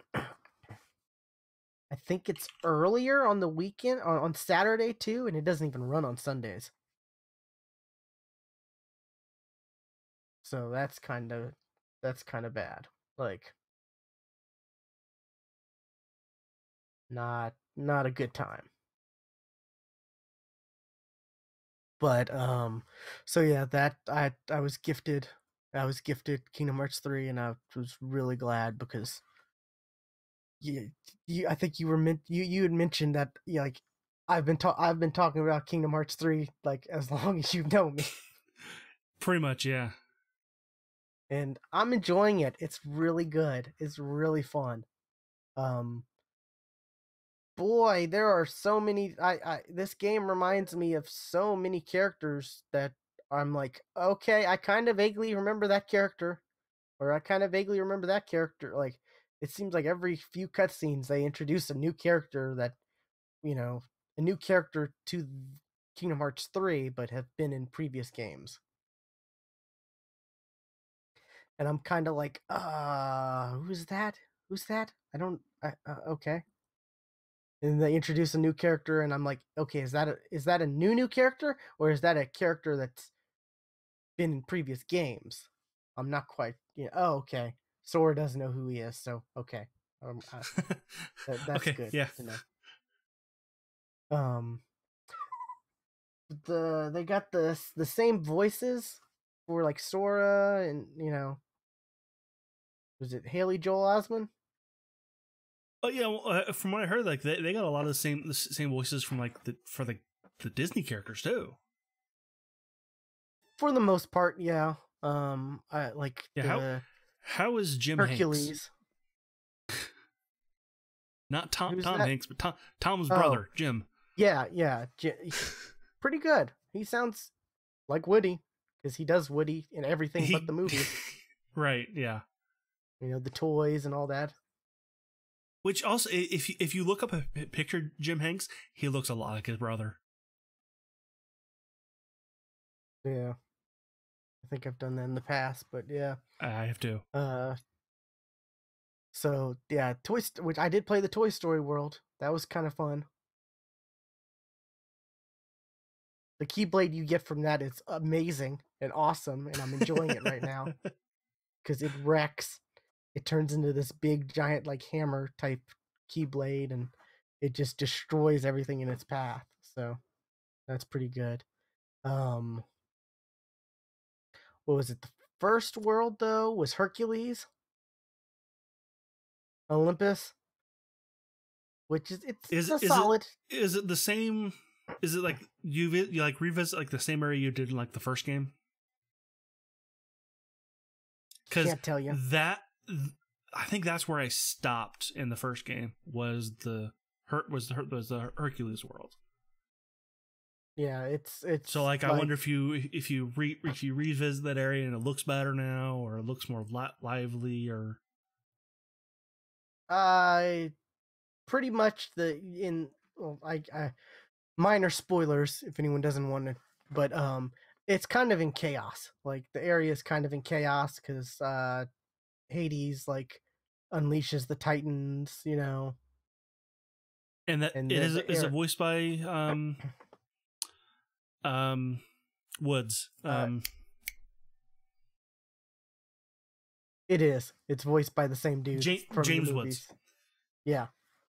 I think it's earlier on the weekend, on Saturday too, and it doesn't even run on Sundays. So that's kind of bad. Like, not a good time. But so yeah, that I was gifted Kingdom Hearts 3 and I was really glad because I think you had mentioned that, like, I've been talking about Kingdom Hearts 3 like as long as you've known me. pretty much, yeah. and I'm enjoying it. It's really good. It's really fun. Um, boy, there are so many. This game reminds me of so many characters that I'm like, okay, I kind of vaguely remember that character, or I kind of vaguely remember that character. Like, it seems like every few cutscenes they introduce a new character that, you know, a new character to Kingdom Hearts 3, but have been in previous games. And I'm kind of like, who's that? Who's that? Okay. And they introduce a new character, and I'm like, okay, is that a new character, or is that a character that's been in previous games? I'm not quite, oh, okay. Sora doesn't know who he is, so okay. Um, uh, that's Okay, good yeah. to know. Um, they got the same voices for like Sora and was it Haley Joel Osment? Oh yeah, well, from what I heard, like they got a lot of the same voices from like the Disney characters too. For the most part, yeah. I like Yeah, the how is Jim Hanks? Hercules. Not Who's Tom that? Hanks, but Tom's Oh, brother, Jim. yeah. Pretty good. He sounds like Woody because he does Woody in everything but He, the movies. right, yeah. The toys and all that. Which also, if you look up a picture Jim Hanks, he looks a lot like his brother. Yeah, I think I've done that in the past, but yeah. I have to. So yeah, which I did play the Toy Story world. That was kind of fun. The Keyblade you get from that is amazing and awesome, and I'm enjoying it right now because it wrecks. It turns into this big giant like hammer type Keyblade, and it just destroys everything in its path. So that's pretty good. Um, what was it? The first world though was Hercules, Olympus, which it's Is a is it solid. is it the same? Is it like you like revisit like the same area you did in like the first game? Because Can't tell you. that I think that's where I stopped in the first game was the Hercules world. Yeah, it's So like I wonder if you revisit that area and it looks better now or it looks more lively or I pretty much I minor spoilers if anyone doesn't want to, but it's kind of in chaos. Like the area is kind of in chaos because Hades like unleashes the Titans, and that and it the is it air. voiced by um Woods. Uh, it is. It's voiced by the same dude from the James Woods. movies. Yeah,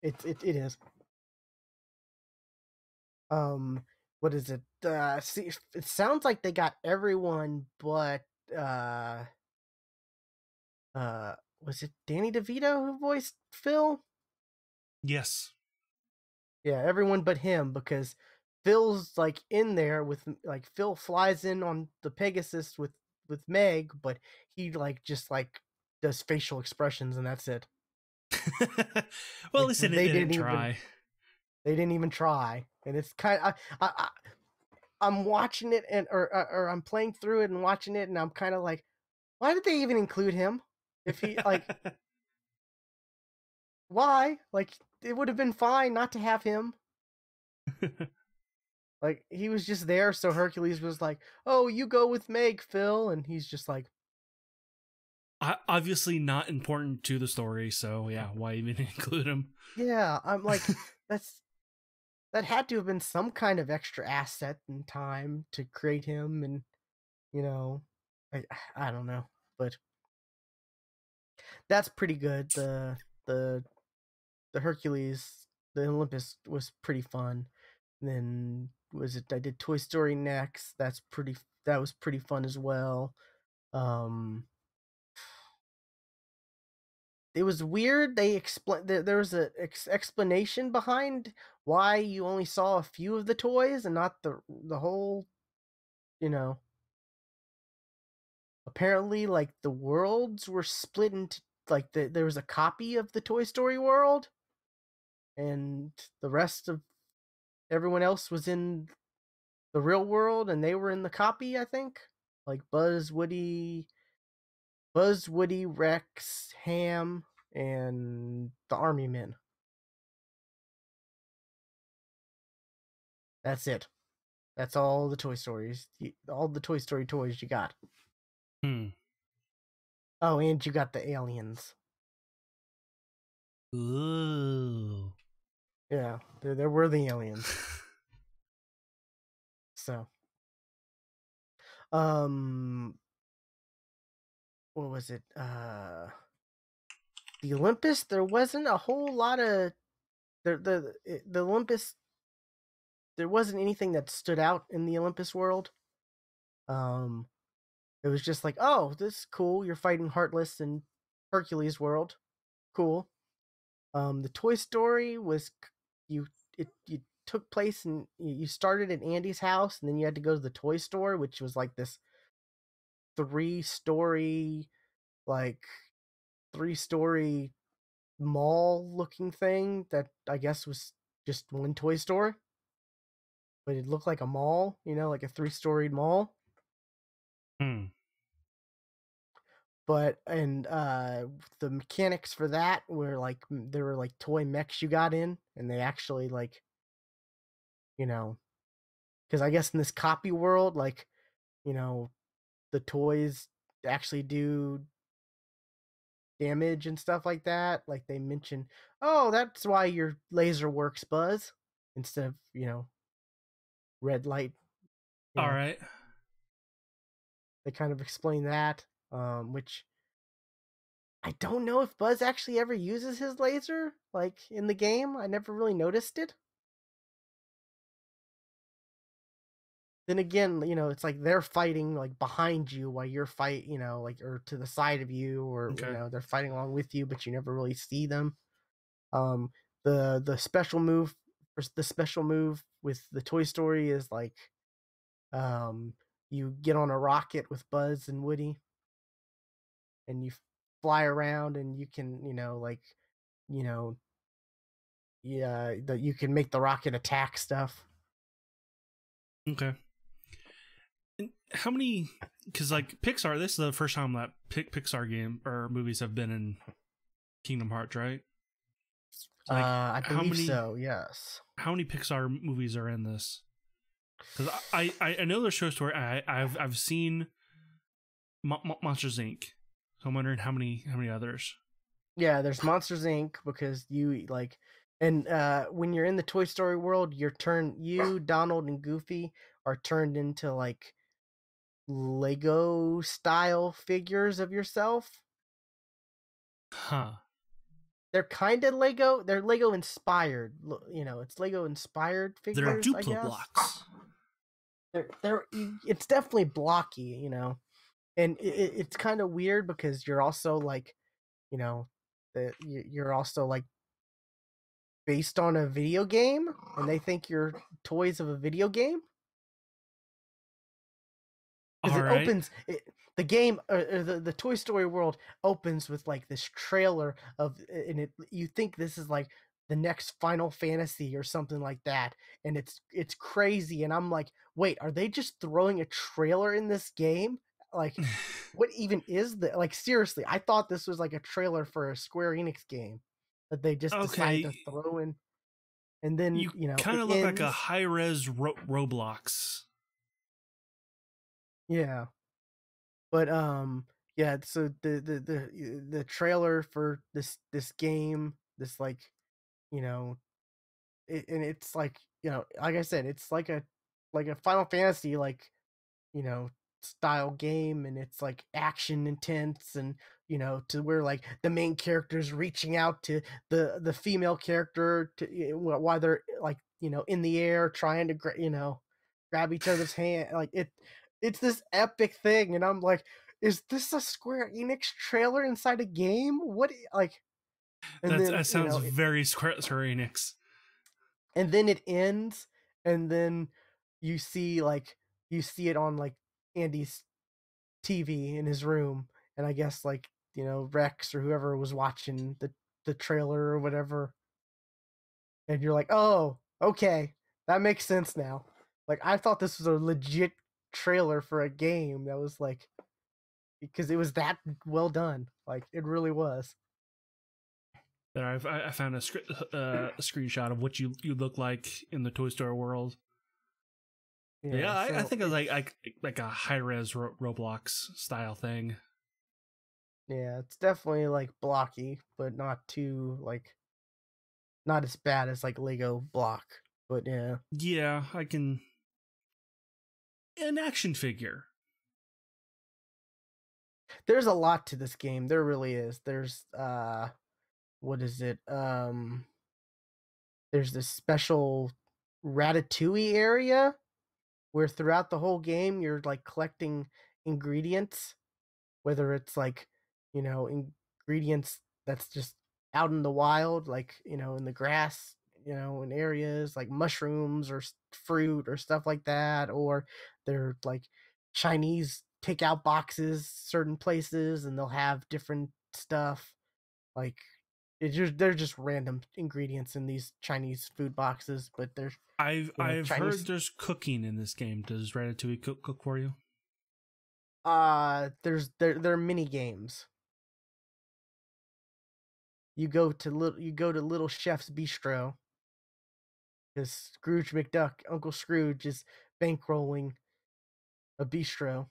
it is. Um, what is it? See, it sounds like they got everyone, but uh, was it Danny DeVito who voiced Phil? Yes. Yeah, everyone but him because Phil's like in there with like Phil flies in on the Pegasus with Meg, but he like just like does facial expressions and that's it. Well, at Like least they didn't try. they didn't even try, and it's kind of I'm watching it or I'm playing through it and watching it, and I'm kind of like, why did they even include him? If he like, why? Like, it would have been fine not to have him. Like, he was just there, so Hercules was like, "Oh, you go with Meg, Phil," and he's just like, Obviously not important to the story, so yeah, why even include him? "Yeah." I'm like, that's that had to have been some kind of extra asset and time to create him, and you know, I I don't know, but that's pretty good. The the Hercules, the Olympus was pretty fun. And then was it? I did Toy Story next. That was pretty fun as well. Um, it was weird. They explained there was a explanation behind why you only saw a few of the toys and not the whole. You know, apparently like the worlds were split into like there was a copy of the Toy Story world, and the rest of everyone else was in the real world, and they were in the copy. I think like Woody, Rex, Ham, and the Army Men. That's it. That's all the Toy Stories. All the Toy Story toys you got. Hmm. Oh, and you got the aliens. Ooh. Yeah, there were the aliens. So, um, what was it? The Olympus. There wasn't a whole lot of the Olympus. There wasn't anything that stood out in the Olympus world. Um, it was just like, oh, this is cool. You're fighting Heartless in Hercules world. Cool. The Toy Story was you took place and you started at Andy's house, and then you had to go to the toy store, which was like this 3-story, like 3-story mall looking thing that I guess was just one toy store, but it looked like a mall, like a 3-storied mall. Hmm. But and the mechanics for that were like there were like toy mechs you got in, and they actually like you know because I guess in this copy world, like you know the toys actually do damage and stuff like that. Like they mention, oh, that's why your laser works, Buzz, instead of red light. You All know, right. they kind of explain that, which I don't know if Buzz actually ever uses his laser like in the game. I never really noticed it. Then again, it's like they're fighting like behind you while you're like or to the side of you, or Okay. they're fighting along with you, but you never really see them. Um, the special move, with the Toy Story is like, um, you get on a rocket with Buzz and Woody, and you fly around, and you can, like, you know, yeah, that you can make the rocket attack stuff. Okay. And how many? Because like Pixar, this is the first time that Pixar game or movies have been in Kingdom Hearts, right? So like, I believe so. Yes. how many Pixar movies are in this? Because I know there's Show Story. I've seen Monsters Inc. So I'm wondering how many others. Yeah, there's Monsters Inc. because you like, and when you're in the Toy Story world, you, Donald, and Goofy are turned into like Lego style figures of yourself. Huh. They're kind of Lego. They're Lego inspired. It's Lego inspired They're figures, I Duplo guess. blocks. It's definitely blocky, and it's kind of weird because you're also like, you're also like based on a video game, and they think you're toys of a video game because All right. the game, the Toy Story world opens with like this trailer and you think this is like the next Final Fantasy or something like that, and it's crazy, and I'm like, wait, are they just throwing a trailer in this game? Like, what even is that? Like, seriously, I thought this was like a trailer for a Square Enix game that they just decided Okay. to throw in, and then You kind it of look like a ends. high res Roblox. Yeah. But yeah, so the trailer for this game, this like, you know, and it's like, like I said, it's like a Final Fantasy like, you know, style game, and it's like action intense, and to where like the main character's reaching out to the female character while they're like, in the air trying to grab each other's hand, like it's this epic thing, and I'm like, is this a Square Enix trailer inside a game? What like and then That sounds very Square Enix. and then it ends, and then you see it on like Andy's TV in his room, and I guess like Rex or whoever was watching the trailer or whatever, and you're like, oh, okay, that makes sense now. Like I thought this was a legit trailer for a game that was like because it was that well done. Like it really was. There, I found a screenshot of what you look like in the Toy Story world. Yeah, I So think it's like a high res Roblox style thing. yeah, it's definitely like blocky, but not too like not as bad as like Lego block. But yeah, Yeah, I can. An action figure. there's a lot to this game. There really is. There's what is it? There's this special Ratatouille area where throughout the whole game you're like collecting ingredients, whether it's like, ingredients that's just out in the wild, like, in the grass, in areas like mushrooms or fruit or stuff like that, or they're like Chinese takeout boxes, certain places, and they'll have different stuff. Like they're just random ingredients in these Chinese food boxes, but they're I've Chinese. heard there's cooking in this game. Does Ratatouille cook for you? There are mini games. You go to Little Chef's Bistro because Scrooge McDuck, Uncle Scrooge, is bankrolling a bistro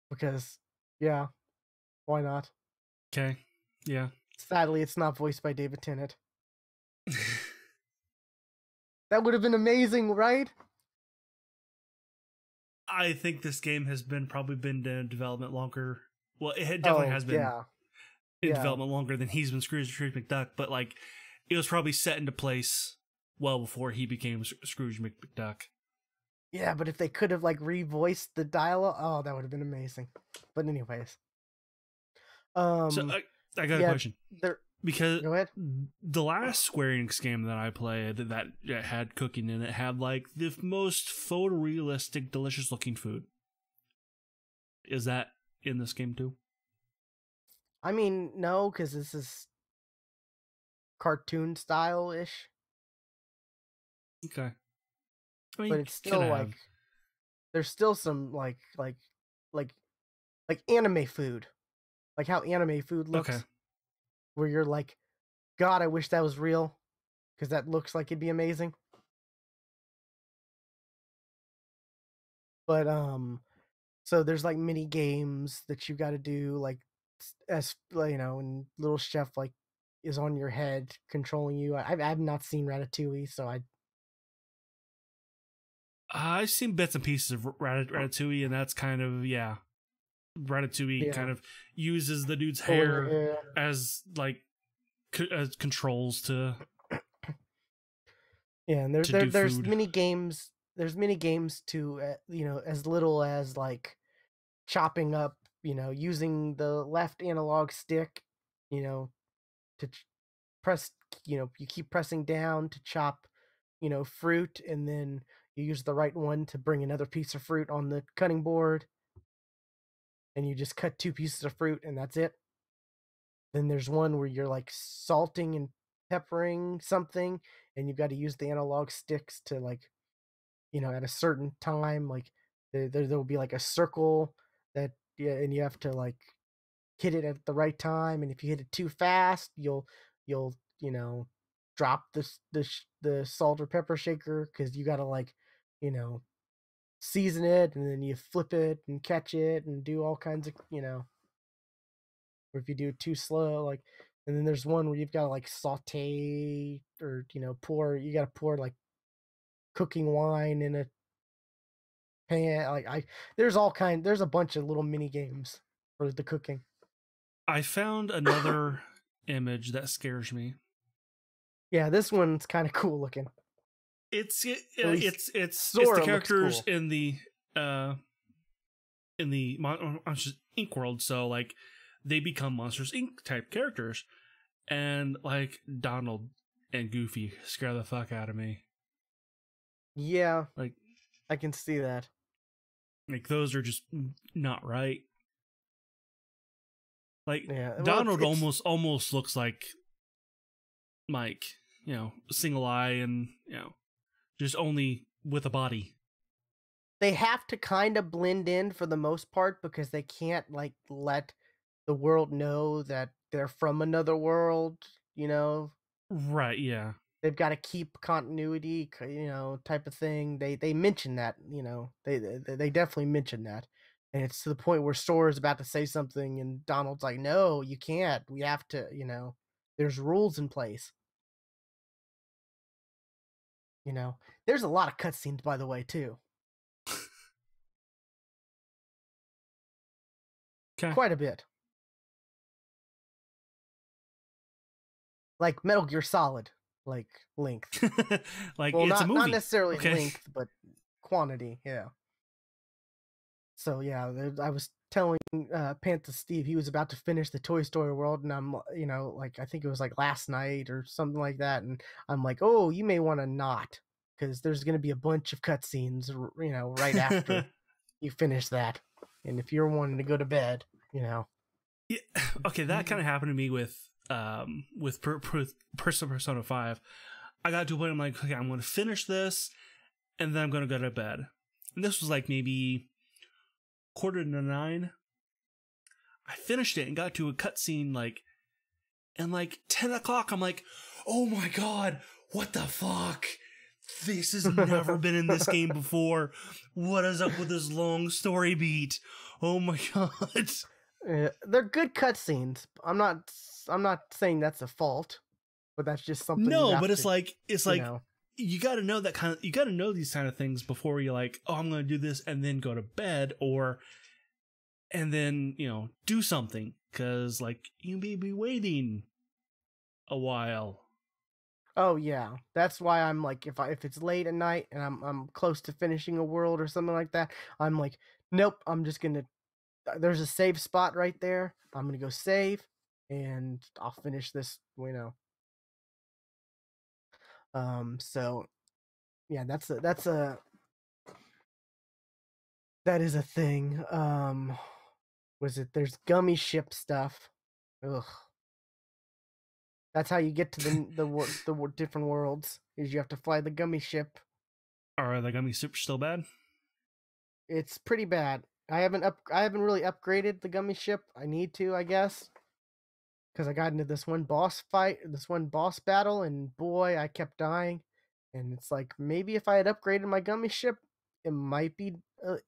because, yeah, why not? Okay, yeah. Sadly, it's not voiced by David Tennant. That would have been amazing, right? I think this game has probably been in development longer. Well, it definitely Oh has been yeah, in yeah, development longer than he's been Scrooge McDuck, but like it was probably set into place well before he became Scrooge McDuck. yeah. But if they could have like revoiced the dialogue, oh, that would have been amazing. But anyways, So I got a yeah, question there. because Go ahead. the last Square Enix game that I played that had cooking in it had like the most photorealistic, delicious looking food. Is that in this game too? I mean, no, because this is cartoon style ish, Okay. I mean, but it's could still have. like there's still some like anime food, like how anime food Okay. looks, where you're like, God, I wish that was real, because that looks like it'd be amazing. But so there's like mini games that you got to do, like as and Little Chef like is on your head controlling you. I've not seen Ratatouille, so I've seen bits and pieces of Ratatouille, and that's kind of, yeah. Ratatouille yeah, kind of uses the dude's pulling your hair hair. as like as controls to Yeah, and do there's food. mini games. There's mini games to as little as like chopping up, using the left analog stick, you know, to press, you keep pressing down to chop, fruit, and then you use the right one to bring another piece of fruit on the cutting board, and you just cut two pieces of fruit, and that's it. Then there's one where you're like salting and peppering something, and you've got to use the analog sticks to like, at a certain time, like there'll be like a circle that, yeah, and you have to like hit it at the right time, and if you hit it too fast, you'll drop the salt or pepper shaker, because you gotta like you know season it, and then you flip it and catch it and do all kinds of or if you do it too slow, like, and then there's one where you've got to like saute, or you got to pour like cooking wine in a pan, like there's a bunch of little mini games for the cooking. I found another image that scares me. Yeah, this one's kind of cool looking. At least It's the Sora looks characters cool. in the Monsters Inc. world. So like they become Monsters Inc. type characters, and like Donald and Goofy scare the fuck out of me. Yeah, Like I can see that. Like those are just not right. Like Yeah, well, Donald it's almost looks like Mike, single eye and just only with a body. they have to kind of blend in for the most part because they can't like let the world know that they're from another world, you know. Right, yeah. They've got to keep continuity, type of thing. They mention that, they definitely mention that. And it's to the point where Sora's about to say something and Donald's like, "No, you can't. We have to, there's rules in place." You know. There's a lot of cutscenes by the way, too. Okay. Quite a bit. Like Metal Gear Solid, like length. Like Well, it's a not movie. necessarily Okay. length, but quantity. Yeah. So yeah, I was telling Panther Steve he was about to finish the Toy Story World, and I'm like I think it was like last night or something like that, and I'm like, oh, you may want to not because there's going to be a bunch of cutscenes, right after you finish that, and if you're wanting to go to bed, Yeah, okay, that kind of happened to me with Persona 5. I got to a point I'm like, okay, I'm going to finish this and then I'm going to go to bed. And this was like maybe 8:45. I finished it and got to a cutscene and like 10 o'clock. I'm like, oh my god, what the fuck? This has never been in this game before. What is up with this long story beat? Oh my god. they're good cutscenes. I'm not saying that's a fault, but that's just something you No, have but to, it's you like know. you got to know you got to know these kind of things before you're like, oh, I'm going to do this and then go to bed, or and then do something, because like you may be waiting a while. Oh yeah, that's why I'm like, if it's late at night and I'm close to finishing a world or something like that, I'm like, nope, I'm just gonna. There's a save spot right there. I'm gonna go save, and I'll finish this. So yeah, that is a thing. Was it? There's gummy ship stuff. Ugh. That's how you get to the different worlds. Is you have to fly the gummy ship. Are they going to be super still bad? It's pretty bad. I haven't really upgraded the gummy ship. I need to, I guess, because I got into this one boss battle, and boy, I kept dying. And it's like maybe if I had upgraded my gummy ship, it might be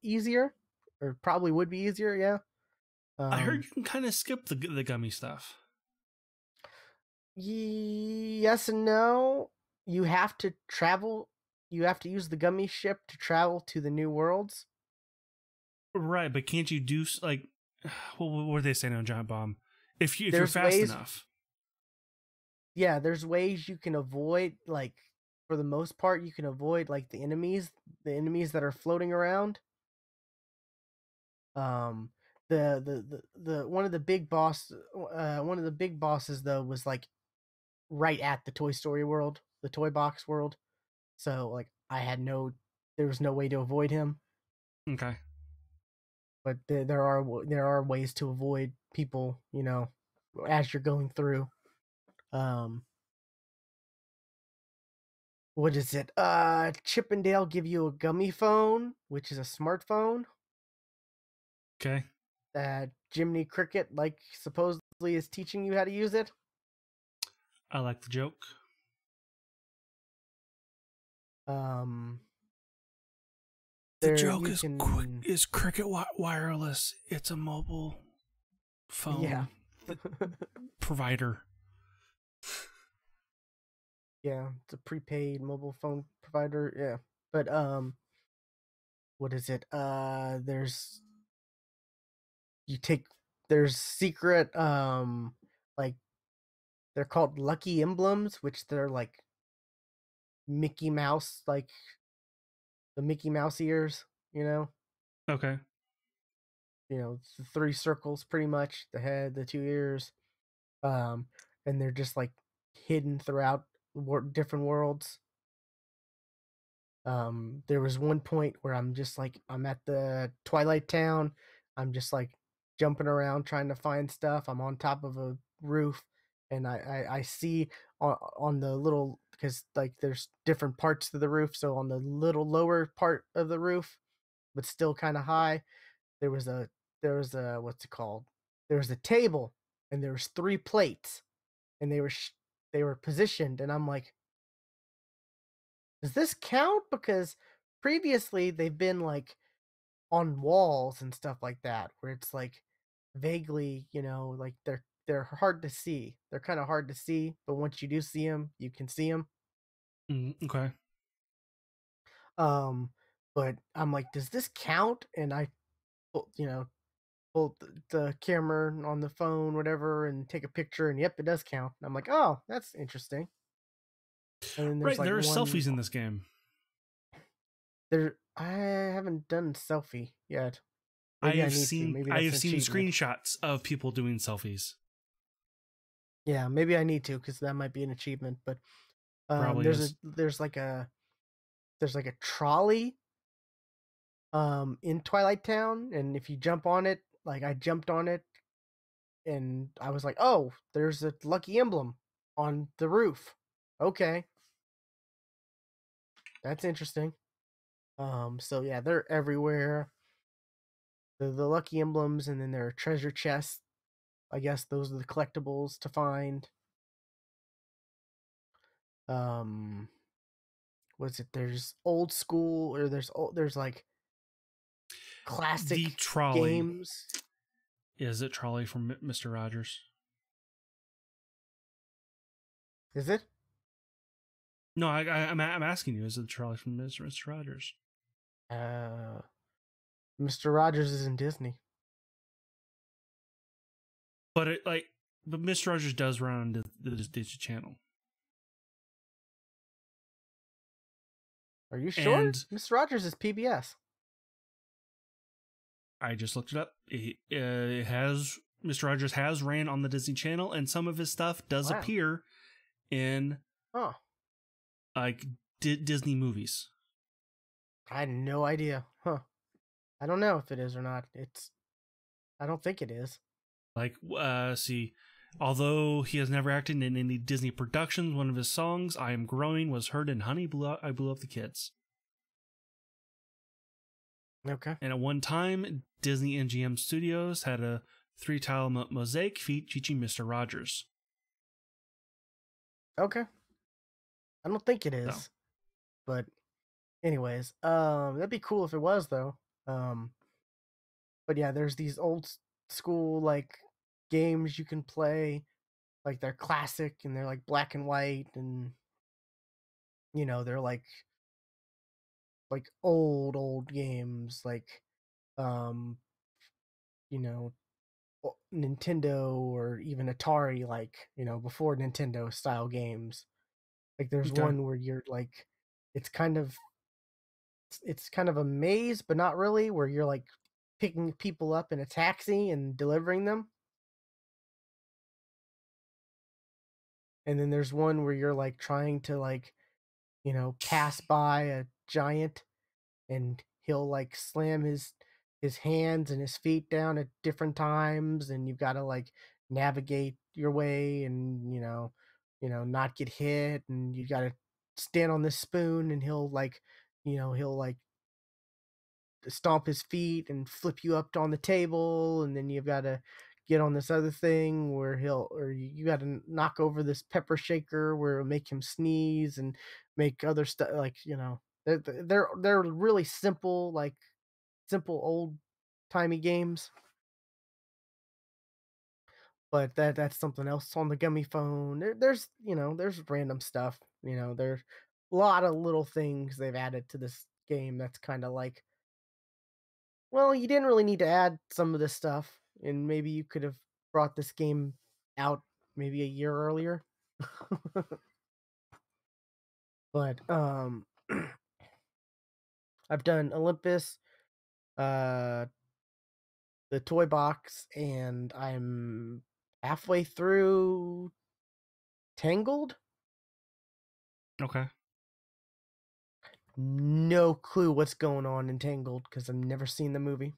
easier, or probably would be easier. Yeah. I heard Um. you can kind of skip the gummy stuff. Yes and no. You have to travel. You have to use the gummy ship to travel to the new worlds. Right, but can't you do like what were they saying on Giant Bomb? If you're There's fast ways. enough. Yeah, there's ways you can avoid, like, for the most part you can avoid like the enemies that are floating around. Um the one of the one of the big bosses though was like right at the Toy Story world, the toy box world. So like there was no way to avoid him, Okay. but there are ways to avoid people, as you're going through. Um what is it? Chippendale give you a gummy phone, which is a smartphone Okay. that Jiminy Cricket like supposedly is teaching you how to use it. I like the joke. Um The there joke you is can is Cricket wireless. It's a mobile phone yeah. provider. Yeah, it's a prepaid mobile phone provider. Yeah. But what is it? You take there's secret like they're called lucky emblems, which they're like Mickey Mouse, like the Mickey Mouse ears, you know? Okay. It's the three circles pretty much, the head, the two ears. Um and they're just like hidden throughout different worlds. There was one point where I'm just like, I'm at the Twilight Town. I'm just like jumping around trying to find stuff. I'm on top of a roof, and I see on the little, because like there's different parts to the roof. So on the little lower part of the roof, but still kind of high, there was a what's it called? There was a table, and there was three plates, and they were positioned, and I'm like, does this count? Because previously they've been like on walls and stuff like that, where it's like vaguely, like they're hard to see. They're kind of hard to see, but once you do see them, you can see them. Okay. Um, but I'm like, does this count? And I, pull the camera on the phone, whatever, and take a picture, and yep, it does count. And I'm like, oh, that's interesting. And then there's Right, like there are one selfies in this game. there. I haven't done selfie yet. Maybe I need to. Maybe I that's have an seen achievement. screenshots of people doing selfies. Yeah, maybe I need to, because that might be an achievement. But Probably is. there's like a trolley in Twilight Town, and if you jump on it, like I jumped on it, and I was like, oh, there's a lucky emblem on the roof. Okay, that's interesting. So yeah, they're everywhere. The lucky emblems, and then there are treasure chests. I guess those are the collectibles to find. Um, what's it? There's old school, or there's like The classic trolley. games. Is it trolley from Mr. Rogers? Is it? No, I'm asking you. Is it the trolley from Mr. Rogers? Uh, Mr. Rogers is in Disney. But but Mr. Rogers does run on the Disney Channel, Are you sure? and Mr. Rogers is PBS. I just looked it up. It has Mr. Rogers has ran on the Disney Channel, and some of his stuff does Wow. appear in Oh, like Disney movies. I had no idea. Huh. I don't know if it is or not. I don't think it is. Like, see, although he has never acted in any Disney productions, one of his songs, "I Am Growing," was heard in I Blew Up the Kids. Okay. And at one time, Disney MGM Studios had a 3-tile mosaic featuring Mr. Rogers. Okay. I don't think it is. So. But anyways, that'd be cool if it was, though. But yeah, there's these old school like games you can play, like they're classic, and they're like black and white, and they're like old games, like um you know Nintendo or even Atari, like before Nintendo style games. Like there's Okay. one where you're like, it's kind of it's kind of a maze, but not really, where you're like picking people up in a taxi and delivering them. And then there's one where you're like trying to like, pass by a giant, and he'll like slam his hands and his feet down at different times, and you've got to like navigate your way, and not get hit, and you got to stand on this spoon, and he'll like stomp his feet and flip you up on the table, and then you've got to get on this other thing where you got to knock over this pepper shaker where it'll make him sneeze, and make other stuff, like they're really simple, like simple old timey games. But that's something else on the gummy phone. There's random stuff. There's a lot of little things they've added to this game that's kind of like, well, you didn't really need to add some of this stuff, and maybe you could have brought this game out maybe a year earlier. But I've done Olympus, uh, the toy box, and I'm halfway through Tangled. Okay. no clue what's going on in Tangled because I've never seen the movie.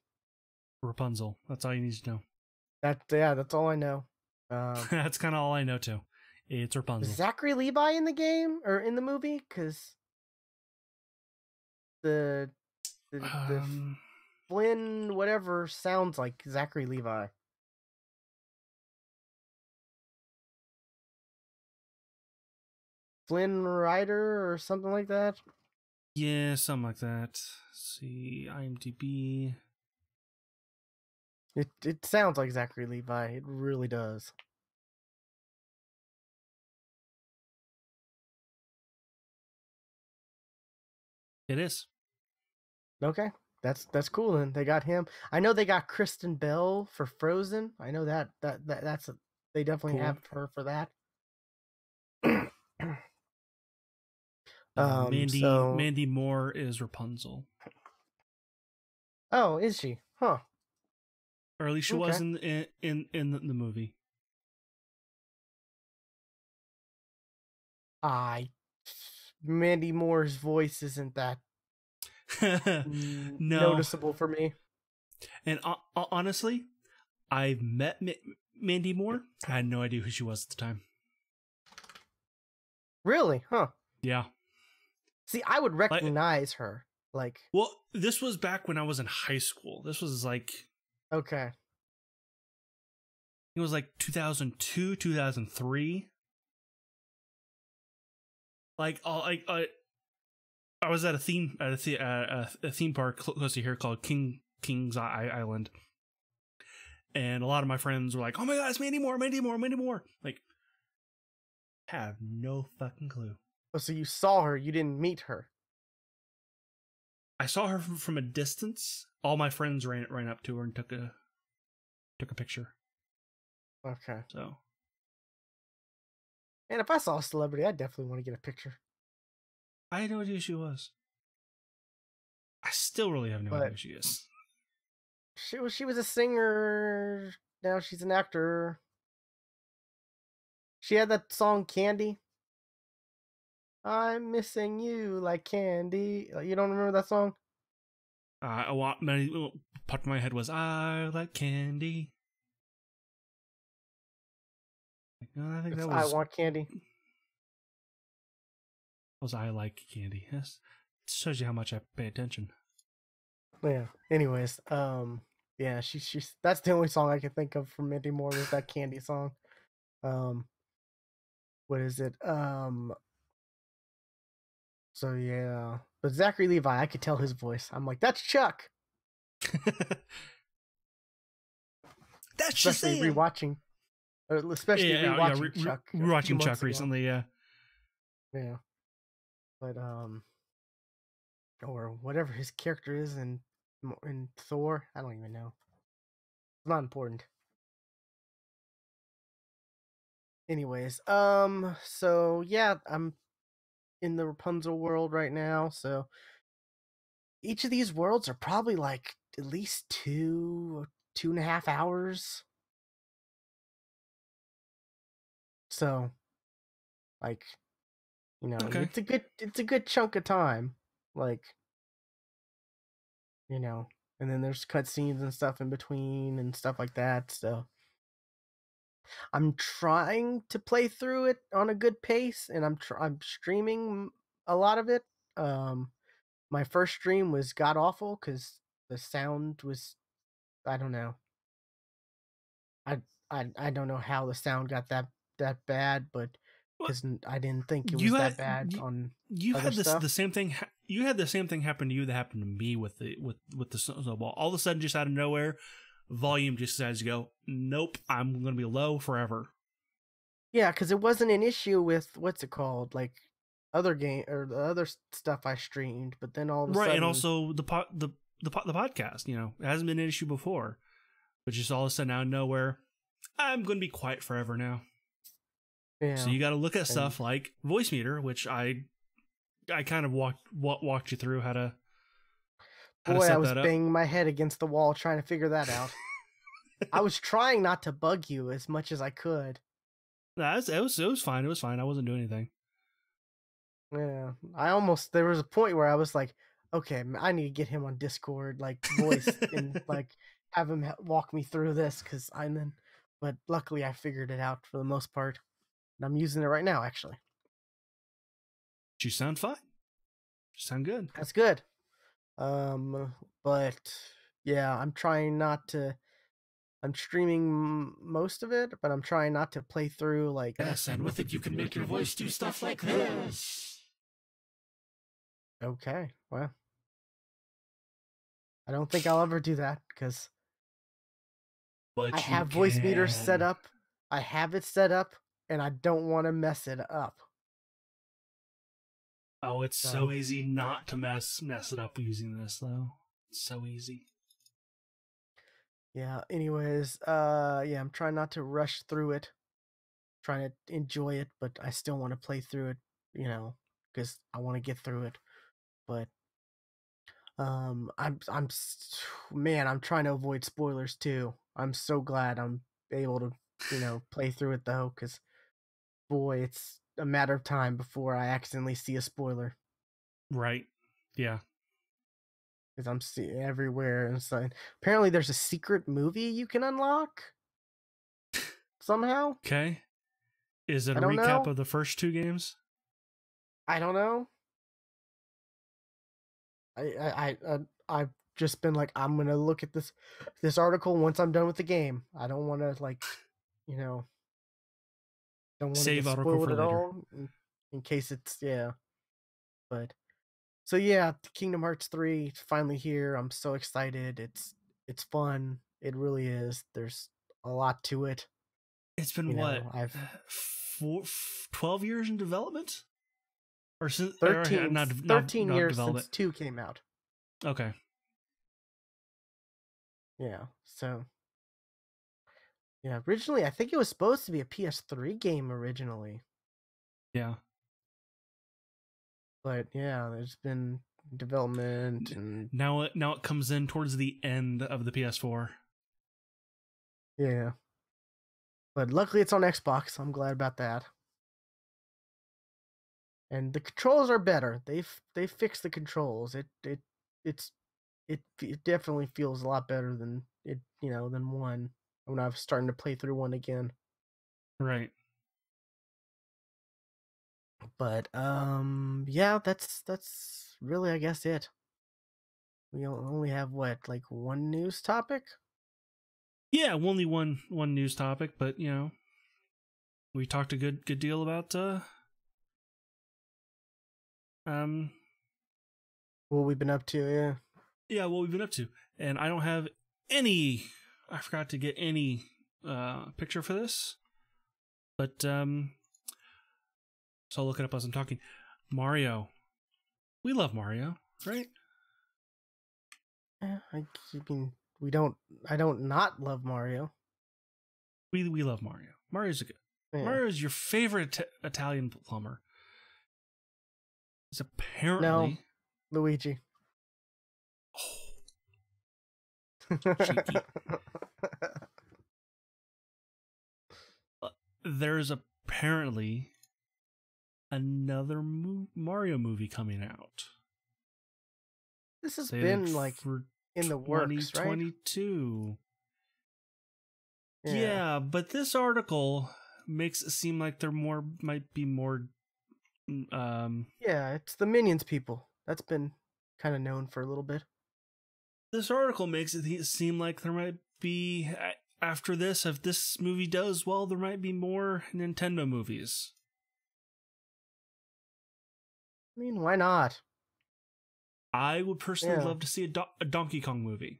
Rapunzel. That's all you need to know. That's all I know. That's kind of all I know too. It's Rapunzel. Is Zachary Levi in the game or in the movie? Because the Flynn whatever sounds like Zachary Levi. Flynn Rider or something like that. Yeah, something like that. Let's see, IMDb. It sounds like Zachary Levi. It really does. It is. Okay. That's cool then. They got him. I know they got Kristen Bell for Frozen. I know that's they definitely Cool. have her for that. Mandy Moore is Rapunzel. Oh, is she? Huh. Or at least she was in the movie. Mandy Moore's voice isn't that noticeable for me. And honestly, I've met Mandy Moore. I had no idea who she was at the time. Really? Huh. Yeah. See, I would recognize her. Well, this was back when I was in high school. This was okay. It was 2002, 2003. I was at a theme park close to here called King's Island, and a lot of my friends were like, "Oh my God, it's Mandy Moore, Mandy Moore, Mandy Moore!" Have no fucking clue. Oh, so you saw her, you didn't meet her. I saw her from a distance. All my friends ran up to her and took a picture. Okay. So, and if I saw a celebrity, I'd definitely want to get a picture. I had no idea who she was. I still really have no idea who she is. She was a singer. Now she's an actor. She had that song Candy. I'm missing you like candy. You don't remember that song? Part of my head was I like candy. I think that was I want candy. Was I like candy? Yes, it shows you how much I pay attention. Yeah. Anyways, yeah, she's that's the only song I can think of from Mandy Moore was that Candy song. What is it? So yeah, but Zachary Levi, I could tell his voice. I'm like, that's Chuck. That's especially rewatching, rewatching Chuck. Rewatching Chuck recently, yeah. Yeah, but or whatever his character is in Thor, I don't even know. It's not important. Anyways, so yeah, I'm in the Rapunzel world right now, so each of these worlds are probably at least 2.5 hours. So okay. it's a good chunk of time. And then there's cutscenes and stuff in between and stuff like that, so I'm trying to play through it on a good pace, and I'm streaming a lot of it. My first stream was god awful because the sound was, I don't know. I don't know how the sound got that bad, but because I didn't think it was that bad on other stuff. The same thing. You had the same thing happen to you that happened to me with the snowball. All of a sudden, just out of nowhere, volume just decides to go, nope, I'm going to be low forever. Yeah, because it wasn't an issue with what's it called, other game or the other stuff I streamed, but then all of a sudden, and also the podcast. It hasn't been an issue before, but just all of a sudden out of nowhere, I'm going to be quiet forever now. Yeah. So you got to look at stuff like voice meter, which I kind of walked you through how to. I was banging my head against the wall trying to figure that out. I was trying not to bug you as much as I could. It was fine. It was fine. I wasn't doing anything. Yeah, there was a point where I was like, okay, I need to get him on Discord, like voice, and like have him walk me through this because I'm then. But luckily, I figured it out for the most part, and I'm using it right now. Actually, You sound fine. You sound good. that's good. But yeah, I'm trying not to. I'm streaming most of it, but I'm trying not to play through like. Yes, and with it, you can make your voice do stuff like this. Okay, well, I don't think I'll ever do that because But I you have voice meters set can. up. I have it set up, and I don't want to mess it up. Oh, it's so easy not to mess it up using this though. It's so easy. Yeah. Anyways, yeah, I'm trying not to rush through it. Trying to enjoy it, but I still want to play through it. Because I want to get through it. But man, I'm trying to avoid spoilers too. I'm so glad I'm able to, play through it though, because boy, it's a matter of time before I accidentally see a spoiler. Right. Yeah. Because I'm seeing everywhere and so apparently there's a secret movie you can unlock somehow. Okay. Is it I a don't recap know. of the first two games? I don't know. I've just been like, I'm gonna look at this article once I'm done with the game. I don't want to you know, don't want to get Save article spoiled for at later. all in case it's But so yeah, Kingdom Hearts 3 it's finally here. I'm so excited. It's fun. It really is. There's a lot to it. It's been what? I've 12 years in development? Or since 13, not 13 years development. since 2 came out. Okay. Yeah. So yeah, originally I think it was supposed to be a PS3 game originally. Yeah. But yeah, there's been development and now it comes in towards the end of the PS4. yeah. But luckily it's on Xbox. I'm glad about that. And the controls are better. They fixed the controls. It definitely feels a lot better than than 1 when I was starting to play through 1 again. Right. But yeah, that's really I guess it. We only have what, like 1 news topic? Yeah, only one news topic, but we talked a good deal about What we've been up to, yeah. Yeah, what we've been up to. And I don't have any I forgot to get any picture for this. But so I'll look it up as I'm talking. Mario. We love Mario, right? Yeah, I mean, I don't not love Mario. We love Mario. Mario's a good. Yeah. Mario's your favorite Italian plumber. It's apparently No, Luigi. Cheeky. There's apparently another Mario movie coming out. This has been like in the works, right? 2022. Yeah, but this article makes it seem like there might be more. Yeah, it's the Minions people. That's been kind of known for a little bit. This article makes it seem like there might be, after this, if this movie does well, there might be more Nintendo movies. I mean, why not? I would personally love to see a Donkey Kong movie.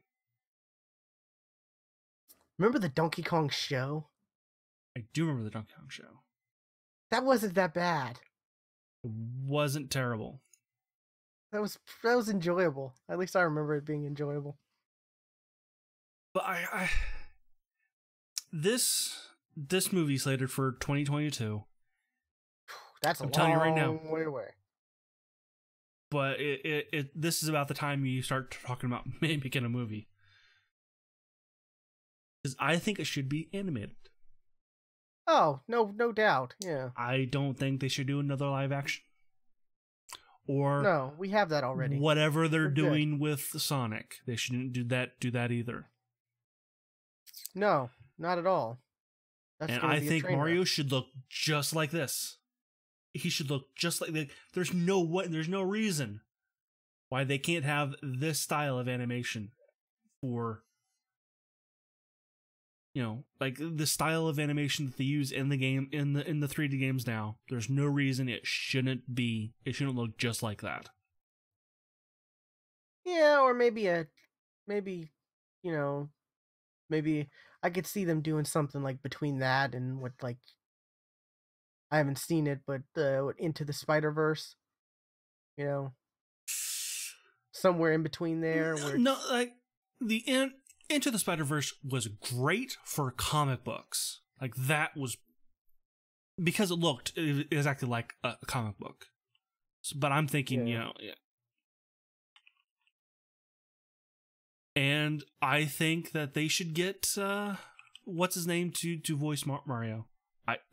Remember the Donkey Kong show? I do remember the Donkey Kong show. That wasn't that bad. It wasn't terrible. That was enjoyable. At least I remember it being enjoyable. But this movie slated for 2022. That's I'm telling you right now. way away. But this is about the time you start talking about making a movie. Because I think it should be animated. Oh, no doubt. Yeah. I don't think they should do another live action. or No, we have that already. whatever they're We're good. doing with Sonic. They shouldn't do that either. No, not at all. That's And gonna I be a think train Mario wreck. should look just like this. He should look just like there's no reason why they can't have this style of animation for, you know, like the style of animation that they use in the game, in the 3D games now. There's no reason it shouldn't look just like that. Yeah, or maybe you know, maybe I could see them doing something like between that and what, like, I haven't seen it, but Into the Spider-Verse, you know, somewhere in between there where No, it's, like Into the Spider-Verse was great for comic books. Like that was because it looked exactly like a comic book. But I'm thinking, Yeah. you know, yeah. And I think that they should get what's his name to voice Mario,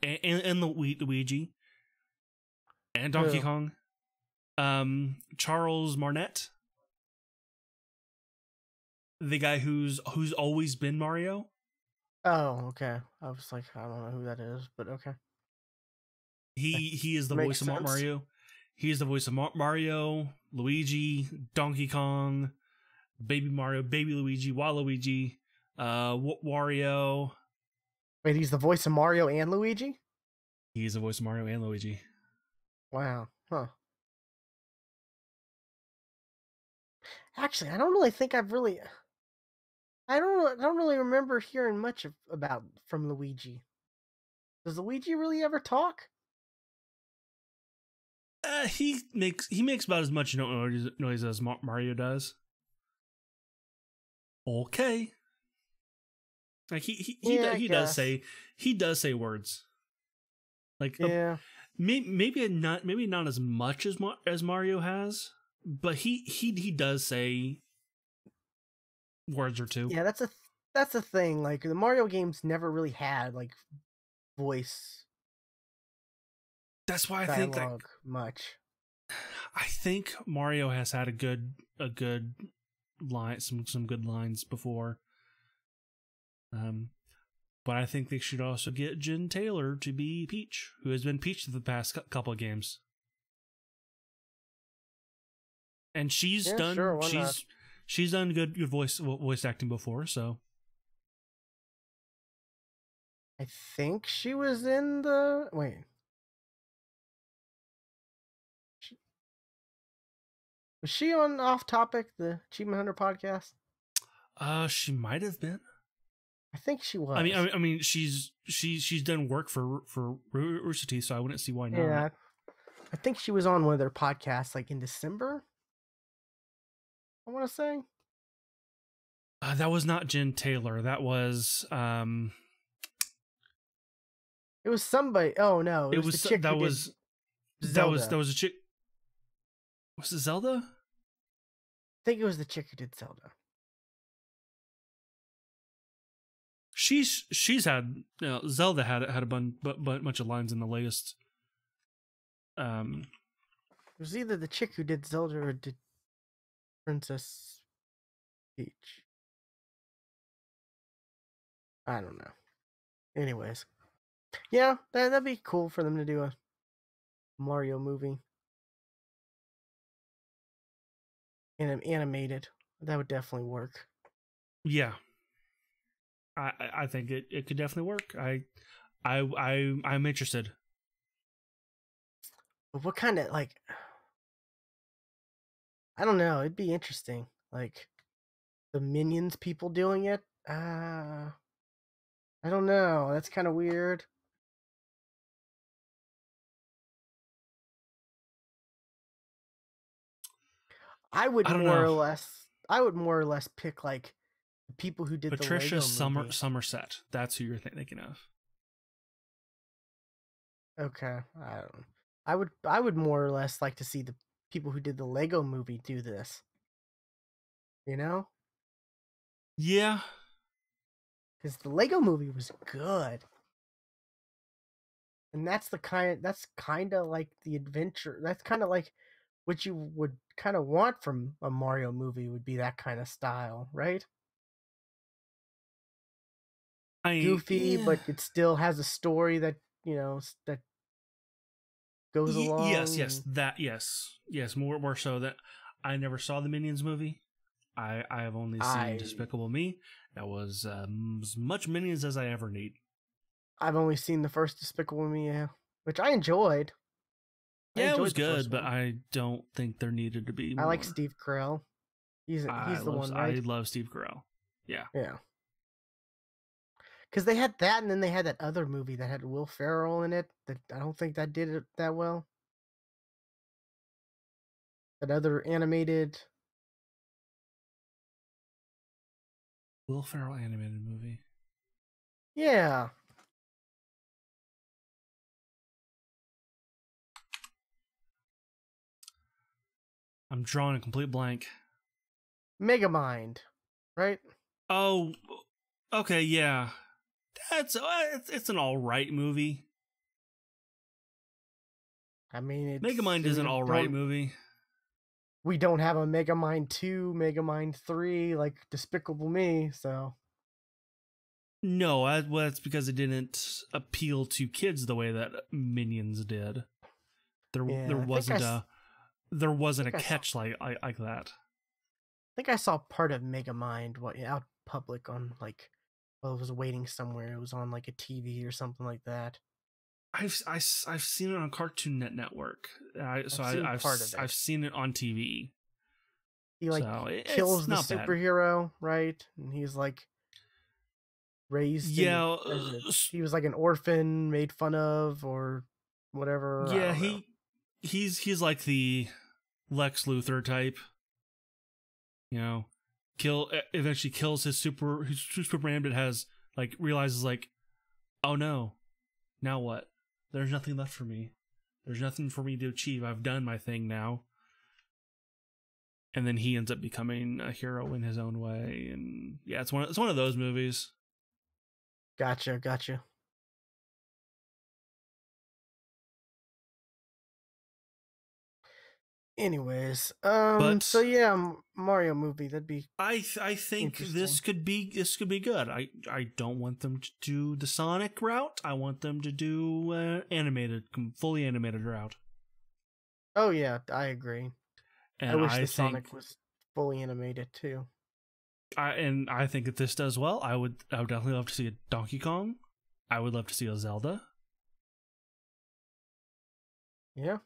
and Luigi, and Donkey Who? Kong, Charles Martinet, the guy who's always been Mario. Oh, okay. I was like, I don't know who that is, but okay. He is the Makes voice of sense. Mario. He is the voice of Mario, Luigi, Donkey Kong, Baby Mario, Baby Luigi, Waluigi, Wario. Wait, he's the voice of Mario and Luigi? He's the voice of Mario and Luigi. Wow. Huh. Actually, I don't really think I don't really remember hearing much about from Luigi. Does Luigi really ever talk? He makes about as much noise as Mario does. Okay. Like he does say words. Like Yeah. maybe not as much as Mario has, but he does say words or two. Yeah, that's a thing. Like the Mario games never really had like voice That's why I dialogue much. I think Mario has had a good line, some good lines before. But I think they should also get Jen Taylor to be Peach, who has been Peach the past couple of games. And she's done Sure, why not? she's done good voice acting before, so I think she was in the was she on Off Topic, the Achievement Hunter podcast? she might have been. I think she was. I mean, she's done work for Rooster Teeth, so I wouldn't see why not. Yeah, I think she was on one of their podcasts, like in December. I want to say that was not Jen Taylor. That was it was somebody. Oh no, it was the chick that who was did Zelda. that was a chick. Was it Zelda? I think it was the chick who did Zelda. She's had, you know, Zelda had a bunch of lines in the latest. It was either the chick who did Zelda or did Princess Peach. I don't know. Anyways, yeah, that'd be cool for them to do a Mario movie and animated. That would definitely work. Yeah, I think it could definitely work. I'm interested. But what kind of, like, I don't know. It'd be interesting. Like the Minions people doing it. I don't know. That's kind of weird. I would more or less pick like the people who did Patricia the Lego movie. Somerset. That's who you're thinking of. Okay, I don't. I would more or less like to see the people who did the Lego movie do this. You know? Yeah. Because the Lego movie was good. And that's kind of like the adventure. That's kind of like what you would kind of want from a Mario movie would be that kind of style, right? Goofy, Yeah. but it still has a story that that goes Yes, along. yes, And that yes, more so that I never saw the Minions movie. I have only seen I Despicable Me. That was as much Minions as I ever need. I've only seen the first Despicable Me, yeah, which I enjoyed. I Yeah, it was enjoyed the first good, but one. I don't think there needed to be I like more. Steve Carell. He's the one, I right? love Steve Carell. Yeah. Yeah. Because they had that, and then they had that other movie that had Will Ferrell in it. That I don't think that did it that well. That other animated. Will Ferrell animated movie. Yeah, I'm drawing a complete blank. Megamind, right? Oh, okay, yeah. It's an all right movie. I mean, Megamind is an all right movie. we don't have a Megamind 2, Megamind 3 like Despicable Me, so No, well, that's because it didn't appeal to kids the way that Minions did. There yeah, wasn't a I saw catch like that. I think I saw part of Megamind out public on like while I was waiting somewhere. It was on like a TV or something like that. I've seen it on Cartoon Network. I've seen part of I've it. seen it on TV. He like So it's kills the not bad. superhero, right? And he's like raised in Yeah, he was like an orphan, made fun of or whatever. I yeah. don't know. He's like the Lex Luthor type. You know, eventually kills his Superman, but has like realizes like, oh no, now what? There's nothing left for me. There's nothing for me to achieve. I've done my thing now. And then he ends up becoming a hero in his own way. And yeah, it's one of those movies. Gotcha. Anyways, so But yeah, Mario movie, that'd be I think interesting. this could be good. I don't want them to do the Sonic route. I want them to do fully animated route. Oh yeah, I agree. I And wish the Sonic was fully animated too. I think if this does well, I would definitely love to see a Donkey Kong. I would love to see a Zelda. Yeah.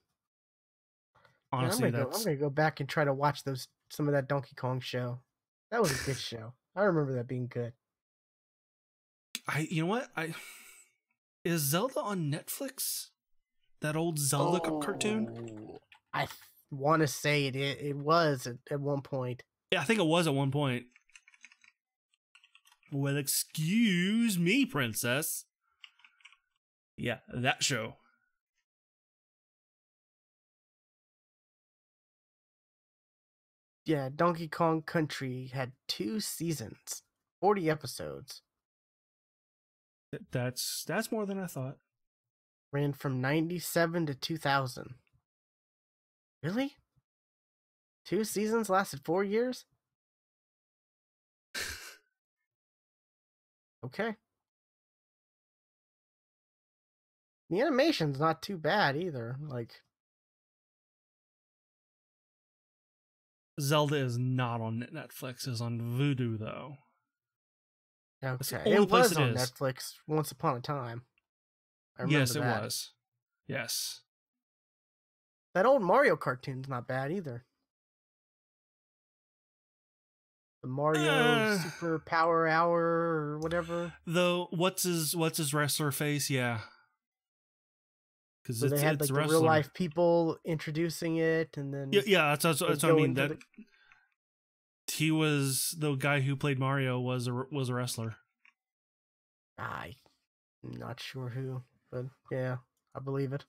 Honestly, I'm gonna go back and try to watch some of that Donkey Kong show. That was a good show. I remember that being good. you know what is Zelda on Netflix? That old Zelda cartoon. I want to say it was at one point. Yeah, I think it was at one point. Well, excuse me, princess. Yeah, that show. Yeah, Donkey Kong Country had 2 seasons, 40 episodes. That's more than I thought. Ran from 97 to 2000. Really? 2 seasons lasted 4 years? Okay. The animation's not too bad either. Like Zelda is not on Netflix. It's on Vudu though. That's the okay, only it place was it on is. Netflix once upon a time. I remember Yes, it that. was. Yes. That old Mario cartoon's not bad either. The Mario Super Power Hour or whatever. Though, what's his wrestler face? Yeah, because So they had it's like a the real wrestler. life people introducing it, and then Yeah. That's what I mean. That the... he was the guy who played Mario was a wrestler. I'm not sure who, but yeah, I believe it.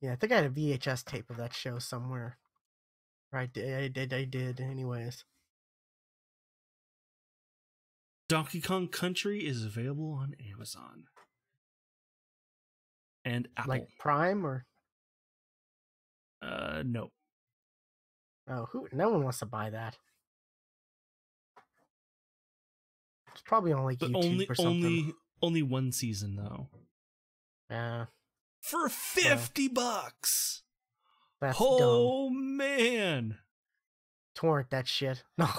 Yeah, I think I had a VHS tape of that show somewhere. I did. Anyways, Donkey Kong Country is available on Amazon. and Apple. Like Prime or? No. Oh, no one wants to buy that. It's probably on like But YouTube or something. only one season though. Yeah. For $50. That's oh dumb. Man. Torrent that shit. No.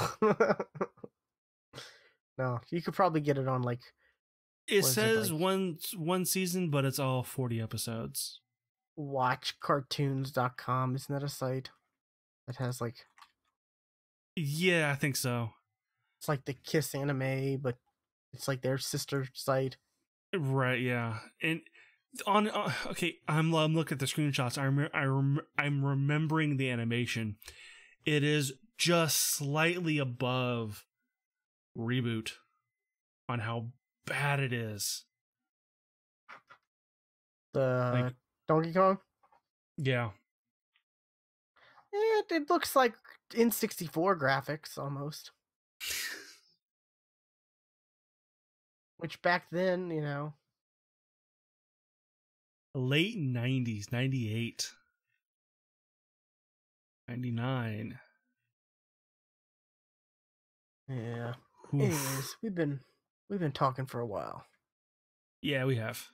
No, you could probably get it on like. It says one season, but it's all 40 episodes. WatchCartoons.com, isn't that a site that has like? Yeah, I think so. It's like the Kiss anime, but it's like their sister site. Right? Yeah, and on okay, I'm looking at the screenshots. I'm remembering the animation. It is just slightly above Reboot on how bad it is. The Donkey Kong? Yeah. It looks like N64 graphics almost. Which back then, Late 90s, 98. 99. Yeah. Oof. Anyways, we've been talking for a while. Yeah, we have.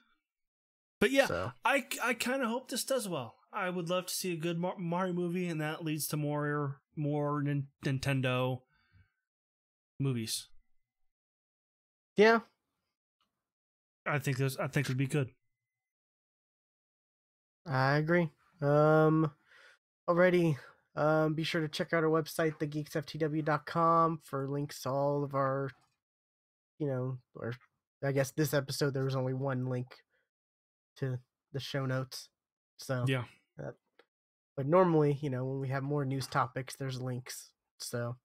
But yeah, so. I kind of hope this does well. I would love to see a good Mario movie, and that leads to more Nintendo movies. Yeah, I think it'd be good. I agree. Already, be sure to check out our website, thegeeksftw.com, for links to all of our, or I guess this episode there was only one link to the show notes. So yeah. But normally, when we have more news topics, there's links. So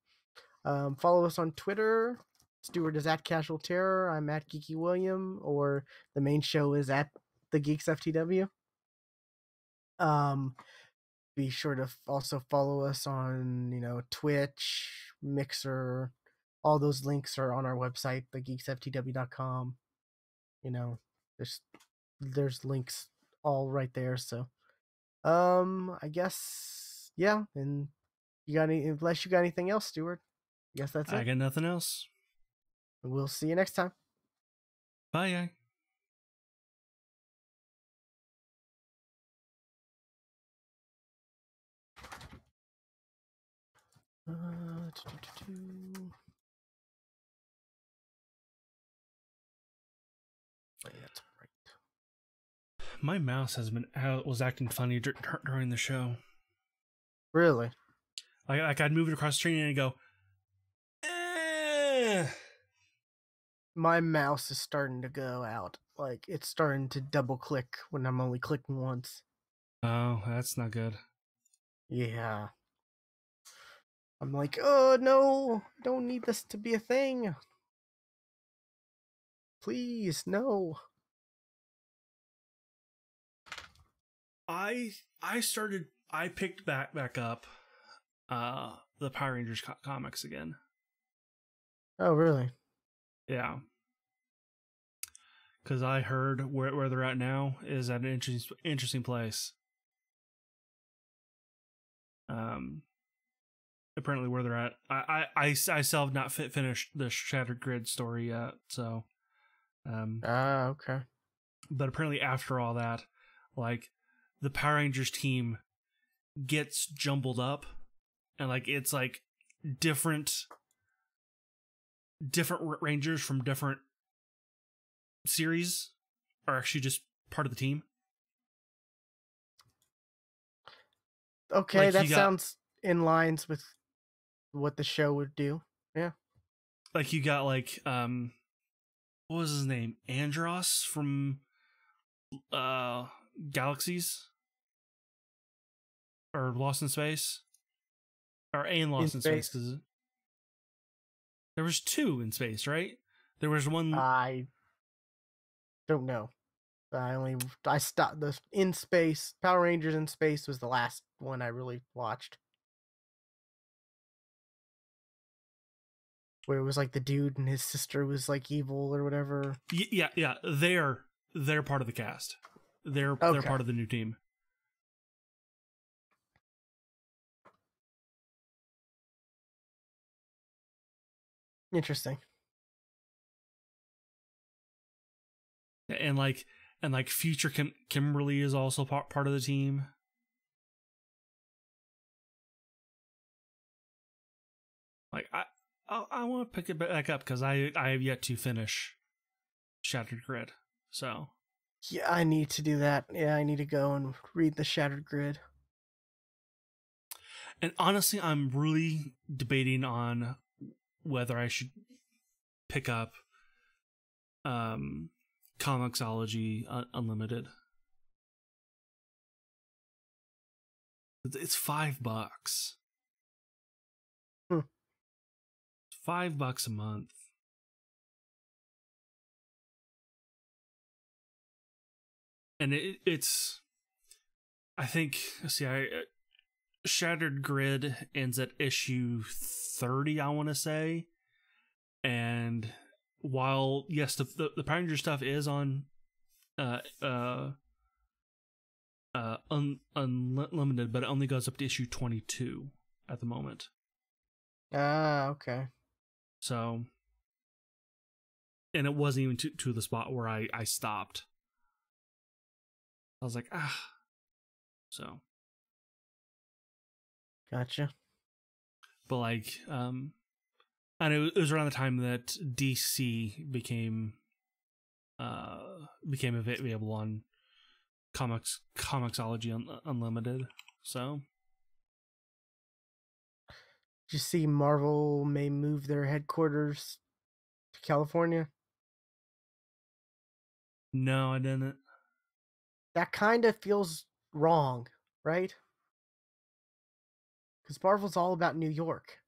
follow us on Twitter. Stuart is at Casual Terror. I'm at Geeky William, or the main show is at the GeeksFTW. Be sure to also follow us on, Twitch, Mixer. All those links are on our website, thegeeksftw.com. There's links all right there. So, I guess, yeah. And unless you got anything else, Stuart, I guess that's it. I got nothing else. We'll see you next time. Bye. Oh, yeah, that's right. My mouse was acting funny during the show. Really? Like I'd move it across the screen and I'd go, eh. My mouse is starting to go out. Like, it's starting to double click when I'm only clicking once. Oh, that's not good. Yeah. I'm like, oh no, I don't need this to be a thing. Please, no. I picked back up the Power Rangers comics again. Oh, really? Yeah. Because I heard where they're at now is at an interesting place. Apparently where they're at, I still have not finished the Shattered Grid story yet. So, okay. But apparently after all that, like the Power Rangers team gets jumbled up, and like it's like different Rangers from different series are actually just part of the team. Okay, like that sounds in lines with what the show would do. Yeah. Like you got like what was his name? Andros from Galaxies or Lost in Space, or Lost in Space, because there was two in space, right? There was one. I don't know. I stopped the In Space. Power Rangers in Space was the last one I really watched, where it was like the dude and his sister was like evil or whatever. Yeah. They're part of the cast. They're Okay. part of the new team. Interesting. And future Kimberly is also part of the team. Like I want to pick it back up because I have yet to finish Shattered Grid. So Yeah, I need to do that. Yeah, I need to go and read the Shattered Grid. And honestly, I'm really debating on whether I should pick up Comixology Unlimited. It's $5. Hmm. $5 a month. And it's I think Shattered Grid ends at issue 30, I want to say. And while yes, the Power Ranger stuff is on unlimited, but it only goes up to issue 22 at the moment. Ah, okay. So, and it wasn't even to the spot where I stopped. I was like, so. Gotcha. But like, and it was around the time that DC became available on Comixology Unlimited. So, Did you see Marvel may move their headquarters to California? no, I didn't. That kind of feels wrong, right? Because Marvel's all about New York.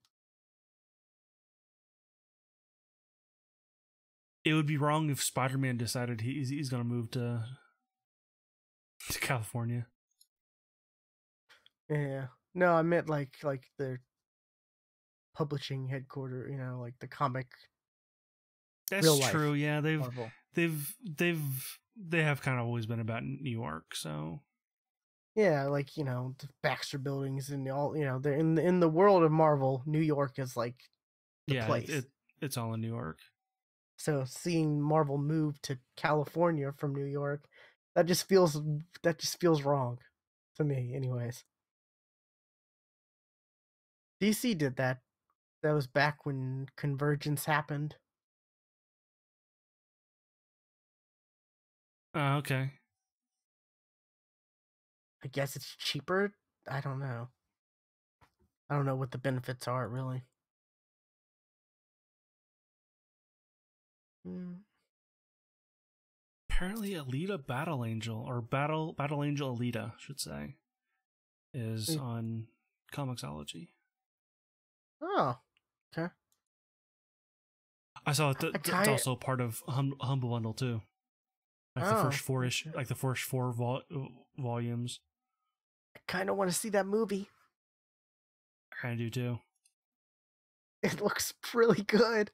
It would be wrong if Spider-Man decided he's going to move to California. Yeah. No, I meant like their publishing headquarters, you know, like the comic. That's real life true. Yeah, Marvel. they have kind of always been about New York, so Yeah, like, you know, the Baxter buildings and all, you know, they're in the world of Marvel, New York is like the place. It's all in New York. So seeing Marvel move to California from New York, that just feels wrong to me anyways. DC did that. That was back when Convergence happened. Okay. I guess it's cheaper. I don't know. I don't know what the benefits are really. Apparently, Alita Battle Angel or Battle Angel Alita, I should say, is on Comixology. Oh, okay. I saw it's also part of Humble Bundle too. Like the first four volumes. I kind of want to see that movie. I kind of do too. It looks really good.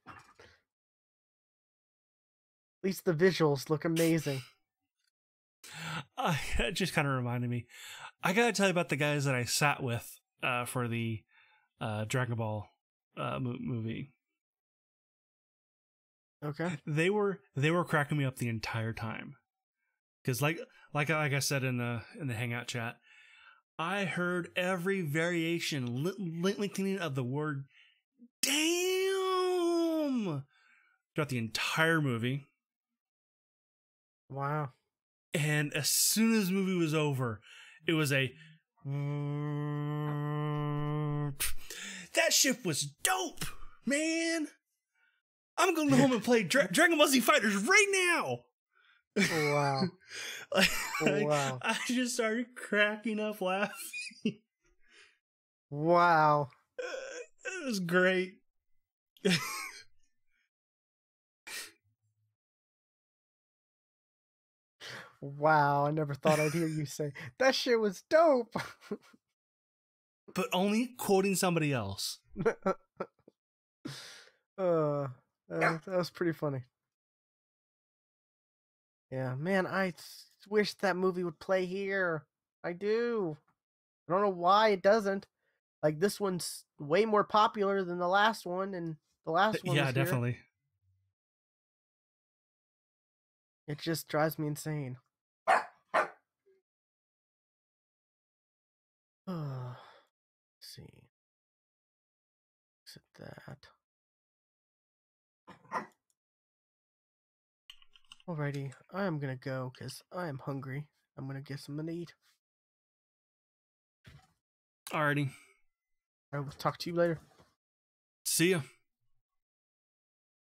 At least the visuals look amazing. It just kind of reminded me. I gotta tell you about the guys that I sat with for the Dragon Ball movie. Okay. They were cracking me up the entire time, because like I said in the Hangout chat, I heard every variation lengthening of the word "damn" throughout the entire movie. Wow. And as soon as the movie was over, it was a that shit was dope, man. I'm going home and play Dragon Ball Z Fighters right now. Wow. Wow. I just started cracking up laughing. Wow. It was great. Wow, I never thought I'd hear you say that shit was dope. But only quoting somebody else. That was pretty funny. Yeah, man, wish that movie would play here. I do. I don't know why it doesn't. Like, this one's way more popular than the last one, and the last one Yeah, was here. definitely. It just drives me insane. Let's see. Exit that. Alrighty, I am gonna go because I am hungry. I'm gonna get something to eat. Alrighty. I will talk to you later. See ya.